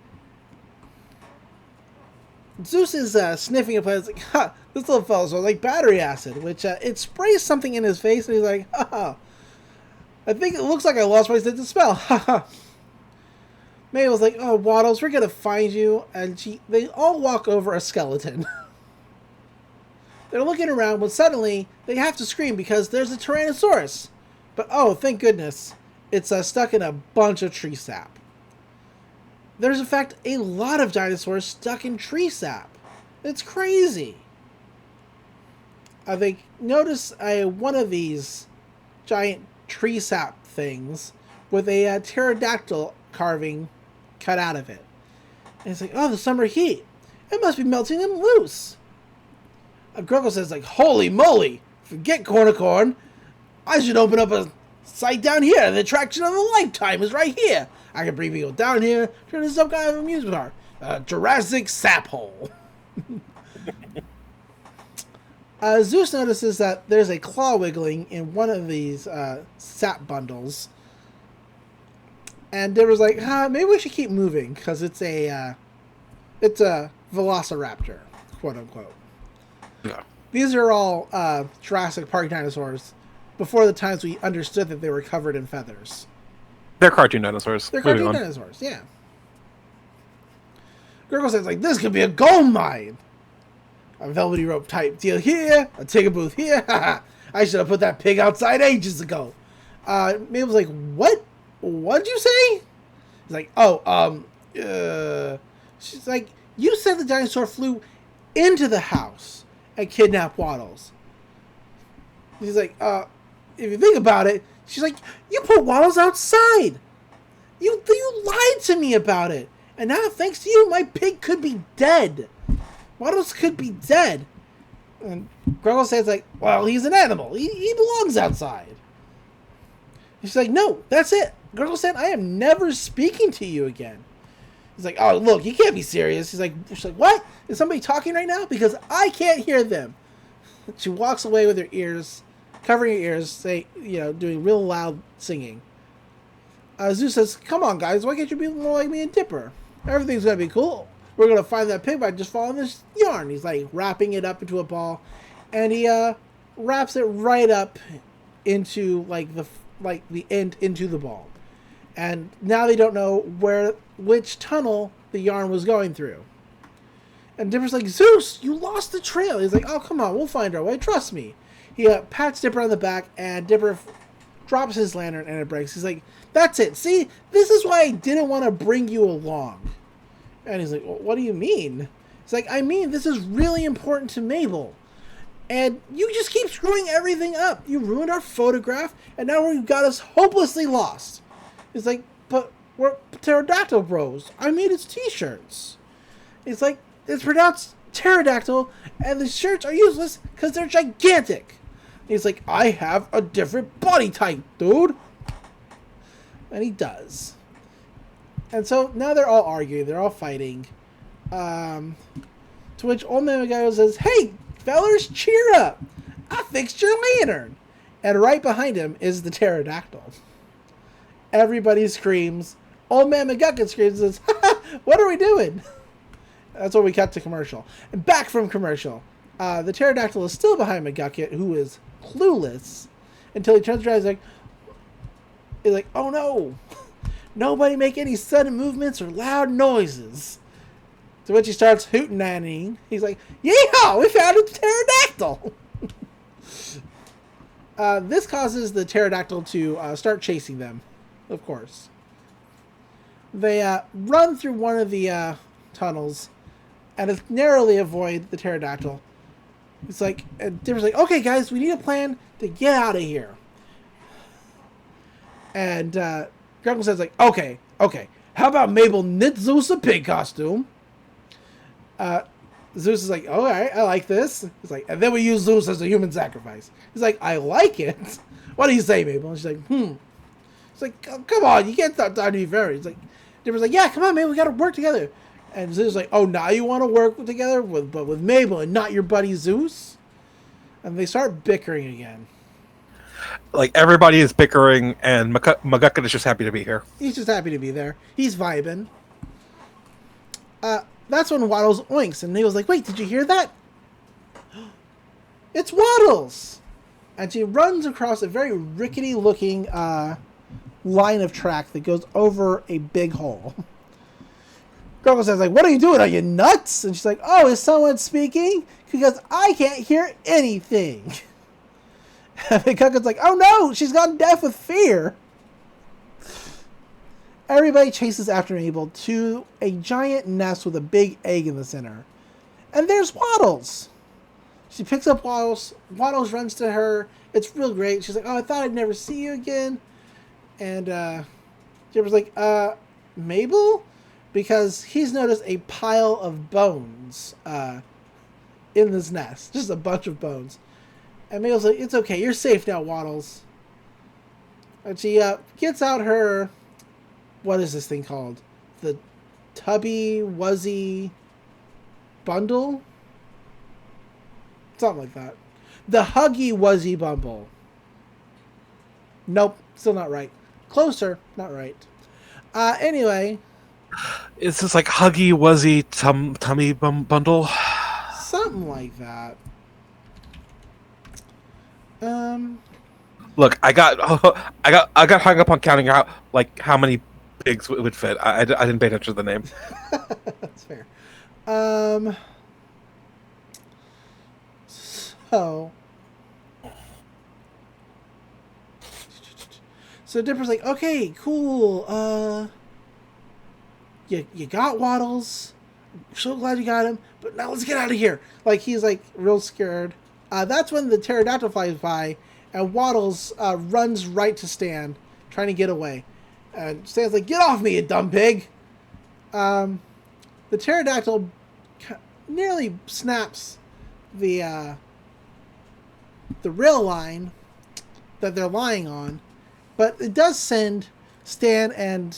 Zeus is sniffing a plant. He's like, ha, this little fellow smells like battery acid, which it sprays something in his face, and he's like, ha, I think it looks like I lost my sense of smell. Haha. Mabel's like, oh, Waddles, we're gonna find you. And they all walk over a skeleton. They're looking around when suddenly they have to scream because there's a Tyrannosaurus. But oh, thank goodness, it's stuck in a bunch of tree sap. There's in fact a lot of dinosaurs stuck in tree sap. It's crazy. They notice one of these giant tree sap things with a pterodactyl carving cut out of it. And it's like, oh, the summer heat. It must be melting them loose. Grunkle says, like, holy moly, forget corn. I should open up a site down here. The attraction of a lifetime is right here. I can bring people down here, turn into some kind of amusement park. Jurassic sap hole. Zeus notices that there's a claw wiggling in one of these sap bundles. And Deborah's like, maybe we should keep moving, because it's a velociraptor, quote unquote. Yeah. These are all Jurassic Park dinosaurs before the times we understood that they were covered in feathers. They're cartoon dinosaurs. They're cartoon dinosaurs, yeah. Grunkle says, like, this could be a gold mine. A velvety rope type deal here, a ticket booth here. I should have put that pig outside ages ago. Mabel's like, what? What'd you say? He's like, she's like, you said the dinosaur flew into the house and kidnapped Waddles. He's like, if you think about it, she's like, you put Waddles outside. You lied to me about it. And now, thanks to you, my pig could be dead. Waddles could be dead. And Grunkle says, like, well, he's an animal. He belongs outside. She's like, no, that's it. Grunkle said, I am never speaking to you again. He's like, oh, look, you can't be serious. She's like, what? Is somebody talking right now? Because I can't hear them. She walks away with her ears, covering her ears, doing real loud singing. Zeus says, come on, guys, why can't you be more like me and Dipper? Everything's going to be cool. We're going to find that pig by just following this yarn. He's like wrapping it up into a ball, and he wraps it right up into the end into the ball. And now they don't know which tunnel the yarn was going through. And Dipper's like, Zeus, you lost the trail. He's like, oh, come on, we'll find our way. Trust me. He pats Dipper on the back, and Dipper drops his lantern, and it breaks. He's like, that's it. See, this is why I didn't want to bring you along. And he's like, well, what do you mean? He's like, I mean, this is really important to Mabel. And you just keep screwing everything up. You ruined our photograph, and now you've got us hopelessly lost. He's like, but we're pterodactyl bros. I made its t-shirts. He's like, it's pronounced pterodactyl, and the shirts are useless because they're gigantic. He's like, I have a different body type, dude. And he does. And so now they're all arguing. They're all fighting. To which Old Man McGuire says, hey, fellers, cheer up. I fixed your lantern. And right behind him is the pterodactyl. Everybody screams. Old Man McGuckin screams and says, what are we doing? That's when we cut to commercial. And back from commercial. The pterodactyl is still behind McGucket, who is clueless, until he turns around and he's like, oh no. Nobody make any sudden movements or loud noises. To which he starts hootenannying. He's like, yeehaw, we found a pterodactyl. This causes the pterodactyl to start chasing them, of course. They run through one of the tunnels and narrowly avoid the pterodactyl. It's like, and Dipper's like, okay, guys, we need a plan to get out of here. And Grunkle says, like, okay, how about Mabel knit Zeus a pig costume? Zeus is like, all right, I like this. He's like, and then we use Zeus as a human sacrifice. He's like, I like it. What do you say, Mabel? And she's like, It's like, come on, you can't stop talking to me very. It's like, Dipper's like, yeah, come on, man, we gotta work together. And Zeus is like, oh, now you want to work together with Mabel and not your buddy Zeus? And they start bickering again. Like, everybody is bickering, and McGucket is just happy to be here. He's just happy to be there. He's vibing. That's when Waddles oinks, and Mabel's like, wait, did you hear that? It's Waddles! And she runs across a very rickety-looking line of track that goes over a big hole. Grunkle says, like, what are you doing? Are you nuts? And she's like, oh, is someone speaking? Because I can't hear anything. And McGuckin's like, oh no, she's gone deaf with fear. Everybody chases after Mabel to a giant nest with a big egg in the center. And there's Waddles. She picks up Waddles. Waddles runs to her. It's real great. She's like, oh, I thought I'd never see you again. And Jibber's like, Mabel? Because he's noticed a pile of bones in this nest. Just a bunch of bones. And Mabel's like, it's okay. You're safe now, Waddles. And she gets out her... What is this thing called? The Tubby Wuzzy Bundle? Something like that. The Huggy Wuzzy Bumble. Nope, still not right. Closer, not right. Anyway. It's just like Huggy Wuzzy Tummy Bundle. Something like that. Look, I got hung up on counting out like how many pigs would fit. I didn't pay attention to the name. That's fair. So Dipper's like, okay, cool. You got Waddles. I'm so glad you got him. But now let's get out of here. Like, he's like real scared. That's when the pterodactyl flies by, and Waddles runs right to Stan, trying to get away. And Stan's like, get off me, you dumb pig. The pterodactyl nearly snaps the rail line that they're lying on, but it does send Stan and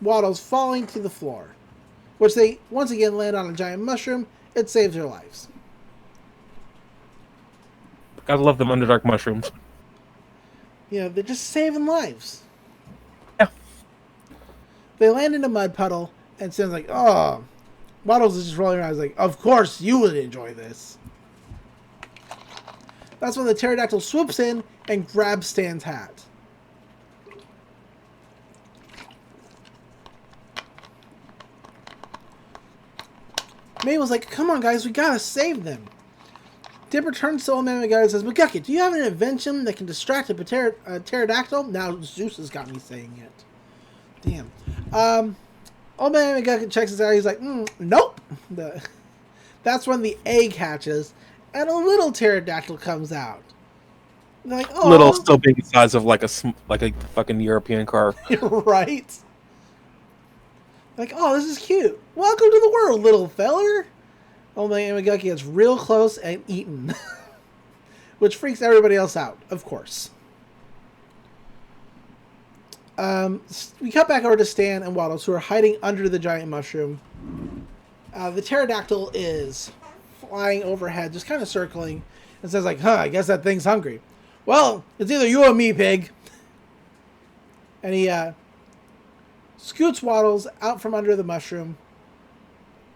Waddles falling to the floor, which they once again land on a giant mushroom. It saves their lives. Gotta love them Underdark mushrooms. You know, they're just saving lives. Yeah. They land in a mud puddle, and Stan's like, oh. Waddles is just rolling around. He's like, of course you would enjoy this. That's when the pterodactyl swoops in and grabs Stan's hat. Mabel's like, come on, guys, we gotta save them. Dipper turns to Old Man McGuire and says, McGucket, do you have an invention that can distract a pterodactyl? Now Zeus has got me saying it. Damn. Old Man McGucket checks his out. He's like, nope. That's when the egg hatches, and a little pterodactyl comes out. They're like, oh. Little, still being the size of like a fucking European car. Right? Like, oh, this is cute. Welcome to the world, little feller. Old Man McGucket gets real close and eaten. Which freaks everybody else out, of course. We cut back over to Stan and Waddles, who are hiding under the giant mushroom. The pterodactyl is flying overhead, just kind of circling, and says like, I guess that thing's hungry. Well, it's either you or me, pig. And he scoots Waddles out from under the mushroom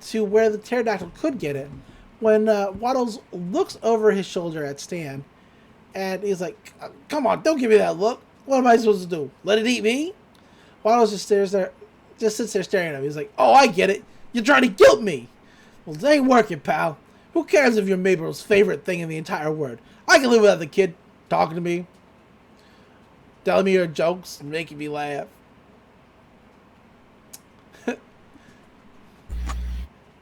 to where the pterodactyl could get it. When Waddles looks over his shoulder at Stan, and he's like, come on, don't give me that look. What am I supposed to do? Let it eat me? Waddles just sits there staring at him. He's like, oh, I get it. You're trying to guilt me. Well, it ain't working, pal. Who cares if you're Mabel's favorite thing in the entire world? I can live without the kid talking to me, telling me your jokes, and making me laugh.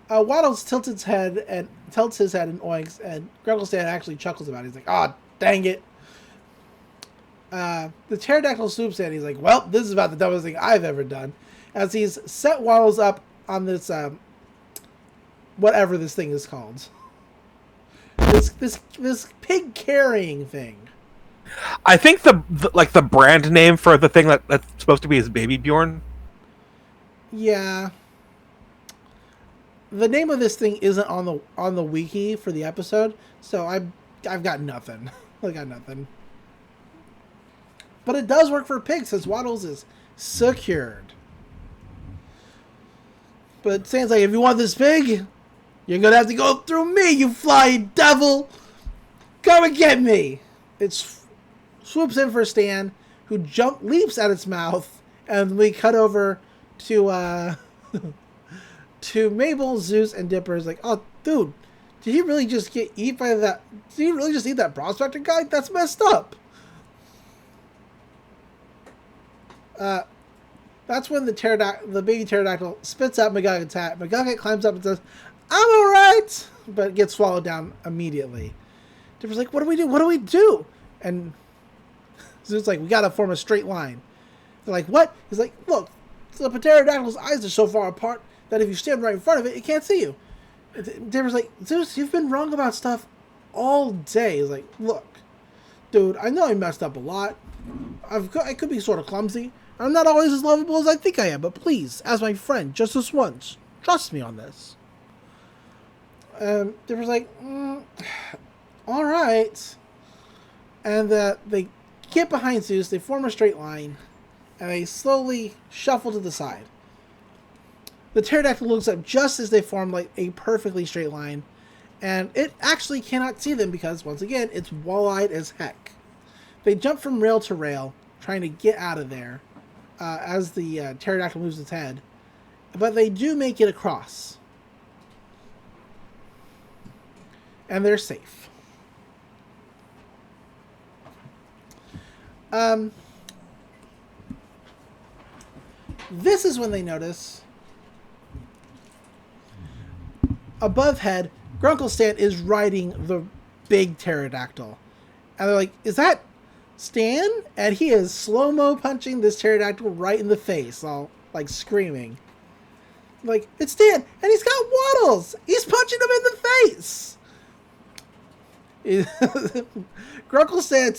Waddles tilts his head and oinks, and Grunkle Stan actually chuckles about it. He's like, oh, dang it. The pterodactyl swoops in. He's like, well, this is about the dumbest thing I've ever done. As he's set Waddles up on this, whatever this thing is called. This pig carrying thing. I think the brand name for the thing that's supposed to be is Baby Bjorn. Yeah. The name of this thing isn't on the wiki for the episode, so I've got nothing. I got nothing. But it does work for pigs since Waddles is secured. But Stan's like, if you want this pig, you're gonna have to go through me, you flying devil! Come and get me! swoops in for Stan, who leaps at its mouth, and we cut over to to Mabel, Zeus, and Dipper. Is like, oh, dude, did he really just get eat by that? Did he really just eat that prospector guy? That's messed up. That's when the baby pterodactyl spits out McGugget's hat. McGugget climbs up and says, "I'm all right," but gets swallowed down immediately. Dipper's like, "What do we do? What do we do?" And Zeus like, "We gotta form a straight line." They're like, "What?" He's like, "Look, the pterodactyl's eyes are so far apart that if you stand right in front of it, it can't see you." Dipper's like, "Zeus, you've been wrong about stuff all day." He's like, "Look, dude, I know I messed up a lot. I could be sort of clumsy. I'm not always as lovable as I think I am, but please, as my friend, just this once, trust me on this." Dipper's like, "All right." And they get behind Zeus, they form a straight line, and they slowly shuffle to the side. The pterodactyl looks up just as they form like a perfectly straight line, and it actually cannot see them because, once again, it's wall-eyed as heck. They jump from rail to rail, trying to get out of there as the pterodactyl moves its head, but they do make it across. And they're safe. This is when they notice above head, Grunkle Stan is riding the big pterodactyl. And they're like, "Is that Stan?" And he is slow-mo punching this pterodactyl right in the face, all like screaming. Like, "It's Stan, and he's got Waddles! He's punching him in the face!" Grunkle Stan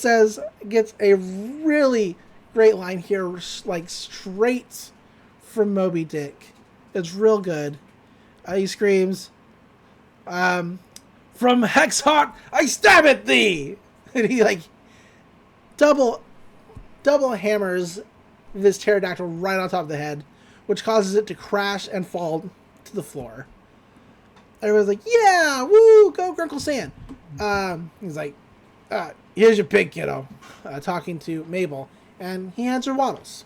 gets a really great line here, like straight from Moby Dick. It's real good. He screams, "From Hex Heart, I stab at thee!" And he like double hammers this pterodactyl right on top of the head, which causes it to crash and fall to the floor. Everyone's like, "Yeah, woo, go Grunkle Stan." He's like, "Here's your pig, kiddo," talking to Mabel, and he hands her Waddles.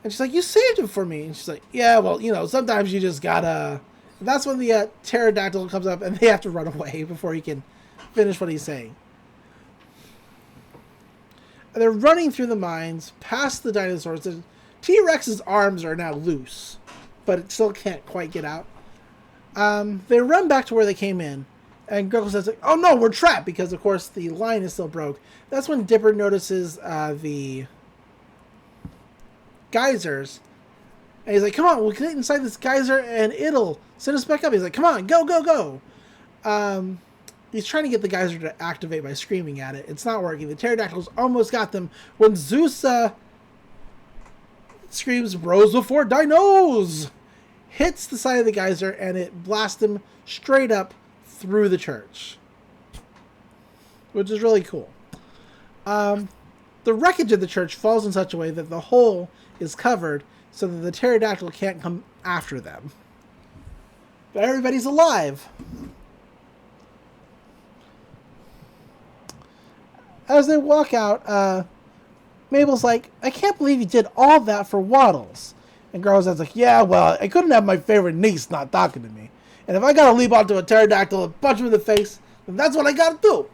And she's like, "You saved him for me." And she's like, "Yeah, well, sometimes you just gotta..." And that's when the pterodactyl comes up, and they have to run away before he can finish what he's saying. And they're running through the mines, past the dinosaurs. The T-Rex's arms are now loose, but it still can't quite get out. They run back to where they came in, and Grunkle says, like, "Oh no, we're trapped," because of course the line is still broke. That's when Dipper notices the geysers, and he's like, "Come on, we'll get inside this geyser and it'll send us back up." He's like, "Come on, go, go, go." He's trying to get the geyser to activate by screaming at it. It's not working. The pterodactyls almost got them when Zeus screams, "Rose before dinos!" Hits the side of the geyser, and it blasts them straight up through the church, which is really cool. The wreckage of the church falls in such a way that the hole is covered so that the pterodactyl can't come after them. But everybody's alive. As they walk out, Mabel's like, "I can't believe you did all that for Waddles." And Garza's like, "Yeah, well, I couldn't have my favorite niece not talking to me. And if I gotta leap onto a pterodactyl and punch him in the face, then that's what I gotta do."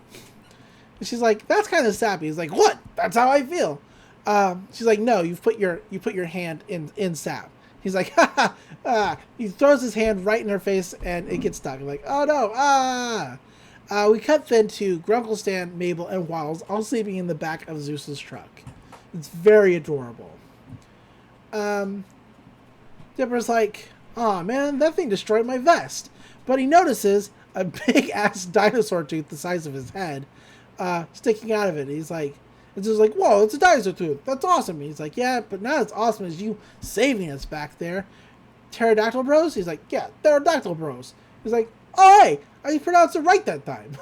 And she's like, "That's kind of sappy." He's like, "What? That's how I feel." She's like, "No, you put your hand in sap." He's like, "Ha ha!" He throws his hand right in her face, and it gets stuck. Like, "Oh no!" We cut then to Grunkle Stan, Mabel, and Waddles all sleeping in the back of Zeus's truck. It's very adorable. Dipper's like, "Aw, man, that thing destroyed my vest." But he notices a big-ass dinosaur tooth the size of his head sticking out of it. He's like, it's just like, "Whoa, it's a dinosaur tooth. That's awesome." He's like, "Yeah, but not as awesome as you saving us back there. Pterodactyl bros?" He's like, "Yeah, pterodactyl bros." He's like, "Oh, hey, I pronounced it right that time."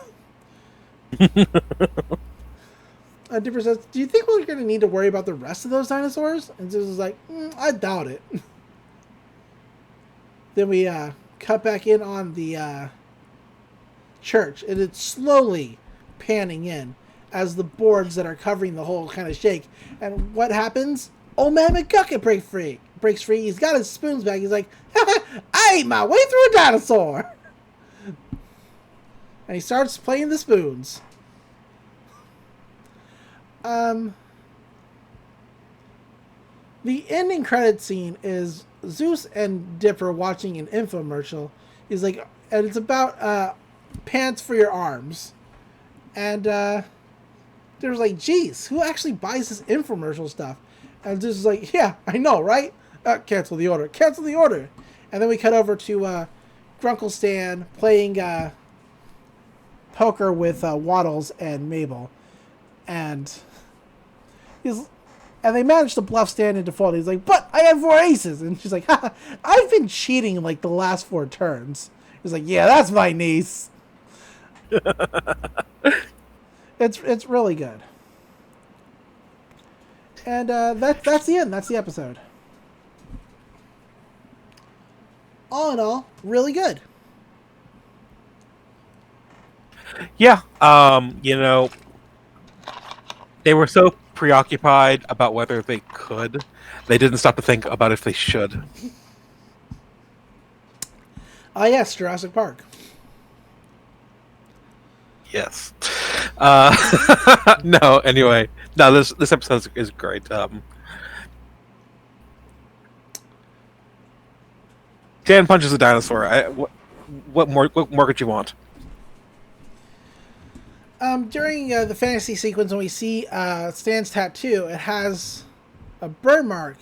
Dipper says, "Do you think we're going to need to worry about the rest of those dinosaurs?" And Zeus is like, "I doubt it." Then we cut back in on the church, and it's slowly panning in. as the boards that are covering the hole kind of shake. And what happens? Old man McGucket breaks free. He's got his spoons back. He's like, I ate my way through a dinosaur. And he starts playing the spoons. The ending credit scene is Zeus and Dipper watching an infomercial. He's like, and it's about pants for your arms. And Dipper's like, geez, who actually buys this infomercial stuff? And Zeus is like, yeah, I know, right? Cancel the order. Cancel the order. And then we cut over to Grunkle Stan playing poker with Waddles and Mabel. And they managed to bluff Stan into fold. He's like, but I have 4 aces. And she's like, ha, I've been cheating like the last 4 turns. He's like, yeah, that's my niece. It's really good. And that's the end. That's the episode. All in all, really good. Yeah. They were so preoccupied about whether they could, they didn't stop to think about if they should. Yes, Jurassic Park. Yes. No, anyway. No, this episode is great. Dan punches a dinosaur. What more could you want? During the fantasy sequence, when we see Stan's tattoo, it has a burn mark.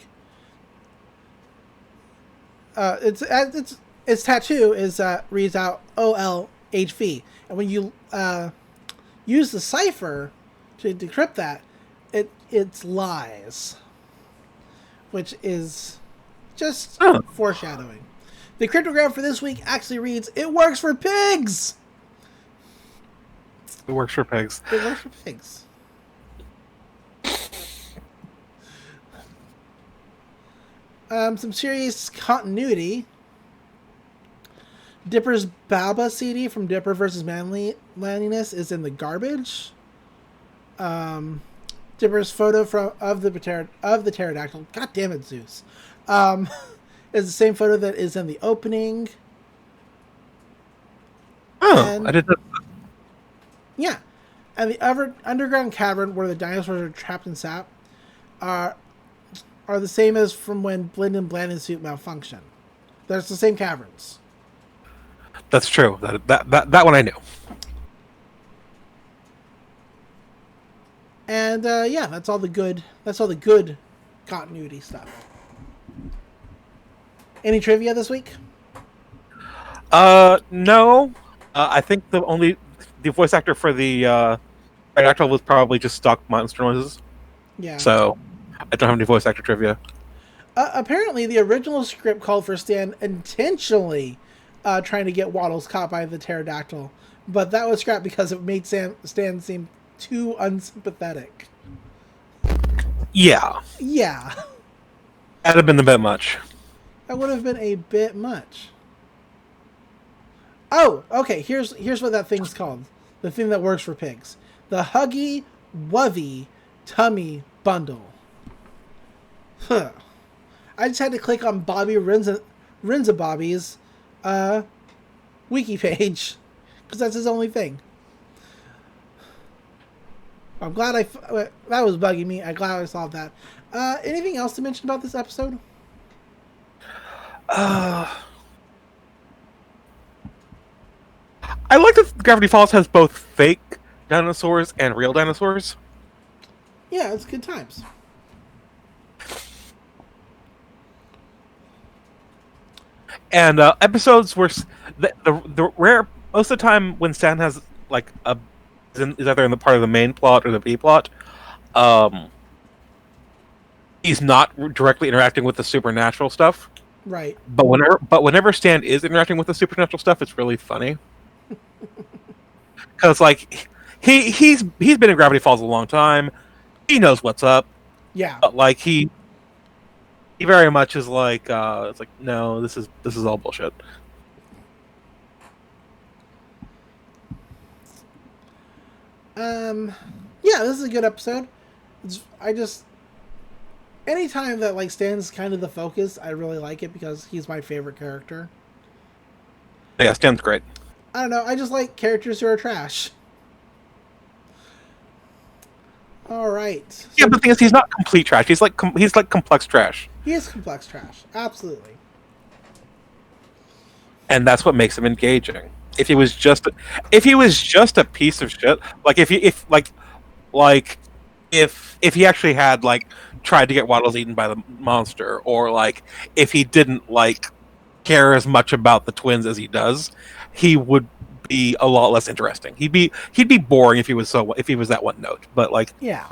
Its tattoo reads out OLHV, and when you use the cipher to decrypt that, it's lies, which is just foreshadowing. The cryptogram for this week actually reads, "It works for pigs." It works for pigs. It works for pigs. Some serious continuity. Dipper's Baba CD from Dipper vs. Manliness is in the garbage. Dipper's photo of the pterodactyl. God damn it, Zeus. Is the same photo that is in the opening. Oh, I didn't. Yeah, and the underground cavern where the dinosaurs are trapped in sap are the same as from when Blind and Bland's suit malfunction. There's the same caverns. That's true. That one I knew. And yeah, that's all the good. That's all the good continuity stuff. Any trivia this week? No. I think the voice actor for the pterodactyl was probably just stock monster noises. Yeah. So I don't have any voice actor trivia. Apparently, the original script called for Stan intentionally trying to get Waddles caught by the pterodactyl, but that was scrapped because it made Stan seem too unsympathetic. Yeah. Yeah. That'd have been a bit much. That would have been a bit much. Oh, okay. Here's what that thing's called. The thing that works for pigs. The Huggy Wovey Tummy Bundle. Huh. I just had to click on Bobby Rinza Bobby's wiki page because that's his only thing. I'm glad that was bugging me. I'm glad I solved that. Anything else to mention about this episode? I like that Gravity Falls has both fake dinosaurs and real dinosaurs. Yeah, it's good times. And episodes where the rare most of the time when Stan has like is either in the part of the main plot or the B plot, he's not directly interacting with the supernatural stuff. Right. But whenever Stan is interacting with the supernatural stuff, it's really funny. Because like he's been in Gravity Falls a long time. He knows what's up. Yeah. But like he very much is like it's like no, this is all bullshit. Yeah, this is a good episode. Anytime that like Stan's kind of the focus, I really like it because he's my favorite character. Yeah, Stan's great. I don't know. I just like characters who are trash. All right. So Yeah, but the thing is, he's not complete trash. He's like complex trash, he is complex trash. Absolutely. and that's what makes him engaging. If he was just a piece of shit, like if he actually had like tried to get Waddles eaten by the monster, or like if he didn't like care as much about the twins as he does, he would be a lot less interesting. He'd be boring if he was that one note. But like, Yeah.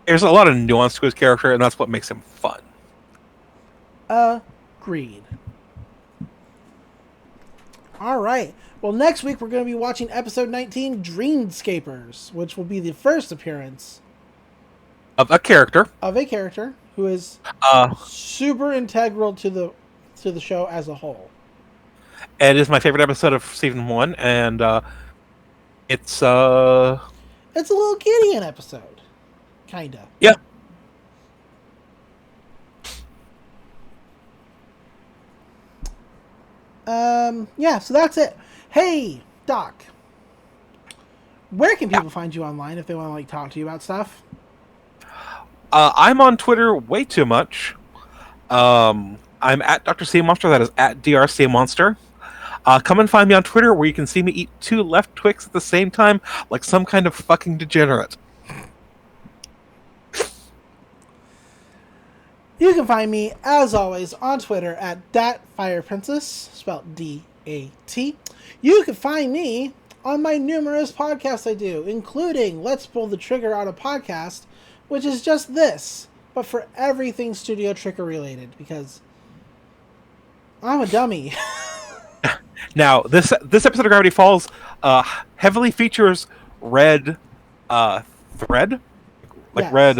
there's a lot of nuance to his character, and that's what makes him fun. Agreed. All right. Well, next week we're going to be watching episode 19, Dreamscapers, which will be the first appearance Of a character, of a character who is super integral to the show as a whole. it is my favorite episode of season 1, and it's It's a little Gideon episode, kinda. yeah. Yeah, so that's it. Hey, Doc. Where can people find you online if they want to like talk to you about stuff? I'm on Twitter way too much. I'm at Dr. Sea Monster. That is at DRC Monster. Come and find me on Twitter, where you can see me eat 2 left Twix at the same time, like some kind of fucking degenerate. You can find me, as always, on Twitter at DatFirePrincess, spelled D-A-T. You can find me on my numerous podcasts I do, including Let's Pull the Trigger on a Podcast, which is just this, but for everything Studio Trigger related, because I'm a dummy. Now, this episode of Gravity Falls heavily features Red Thread, like Yes. Red.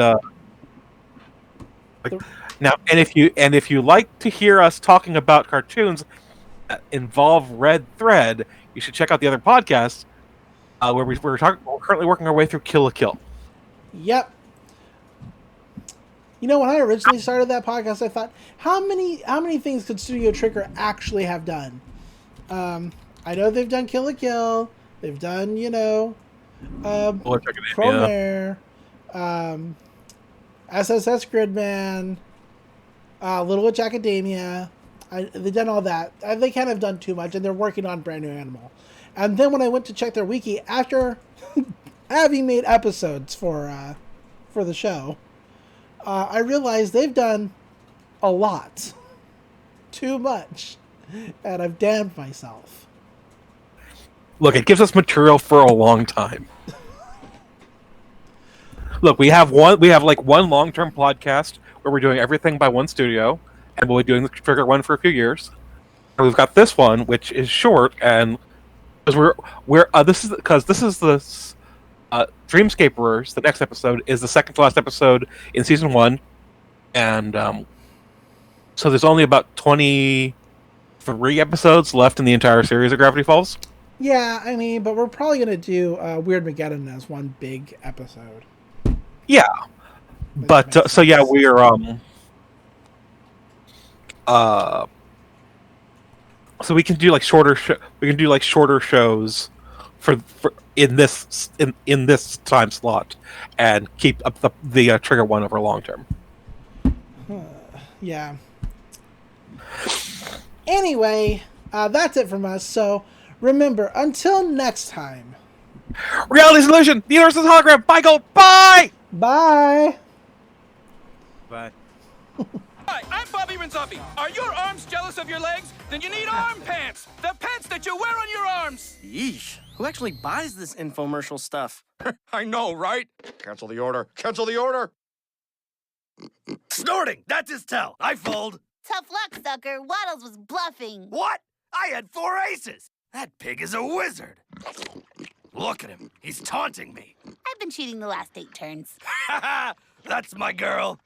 Now, and if you like to hear us talking about cartoons that involve Red Thread, you should check out the other podcast where we're currently working our way through Kill la Kill. Yep. You know, when I originally started that podcast, I thought, how many things could Studio Trigger actually have done? I know they've done Kill la Kill. They've done, Promare, SSS Gridman, Little Witch Academia. They've done all that. They can't have done too much, and they're working on Brand New Animal. And then when I went to check their wiki, after having made episodes for the show, I realized they've done a lot. Too much. And I've damned myself. Look, it gives us material for a long time. Look, we have like one long-term podcast where we're doing everything by one studio, and we'll be doing the Trigger one for a few years. And we've got this one, which is short, and because this is the Dreamscapers. The next episode is the second to last episode in season 1, and so there's only about 23 episodes left in the entire series of Gravity Falls. Yeah, I mean, but we're probably going to do Weird Mageddon as one big episode. Yeah, but so yeah, we're so we can do like shorter shows for in this time slot, and keep up the Trigger one over long term. Yeah. Anyway, that's it from us. So remember, until next time. Reality Solution, the universe is hologram. Bye, Gold. Bye. Bye. Bye. Hi, I'm Bobby Renzotti. Are your arms jealous of your legs? Then you need arm pants. The pants that you wear on your arms. Yeesh. Who actually buys this infomercial stuff? I know, right? Cancel the order. Cancel the order. Snorting! That's his tell. I fold. Tough luck, sucker. Waddles was bluffing. What? I had 4 aces. That pig is a wizard. Look at him. He's taunting me. I've been cheating the last 8 turns. Ha ha! That's my girl.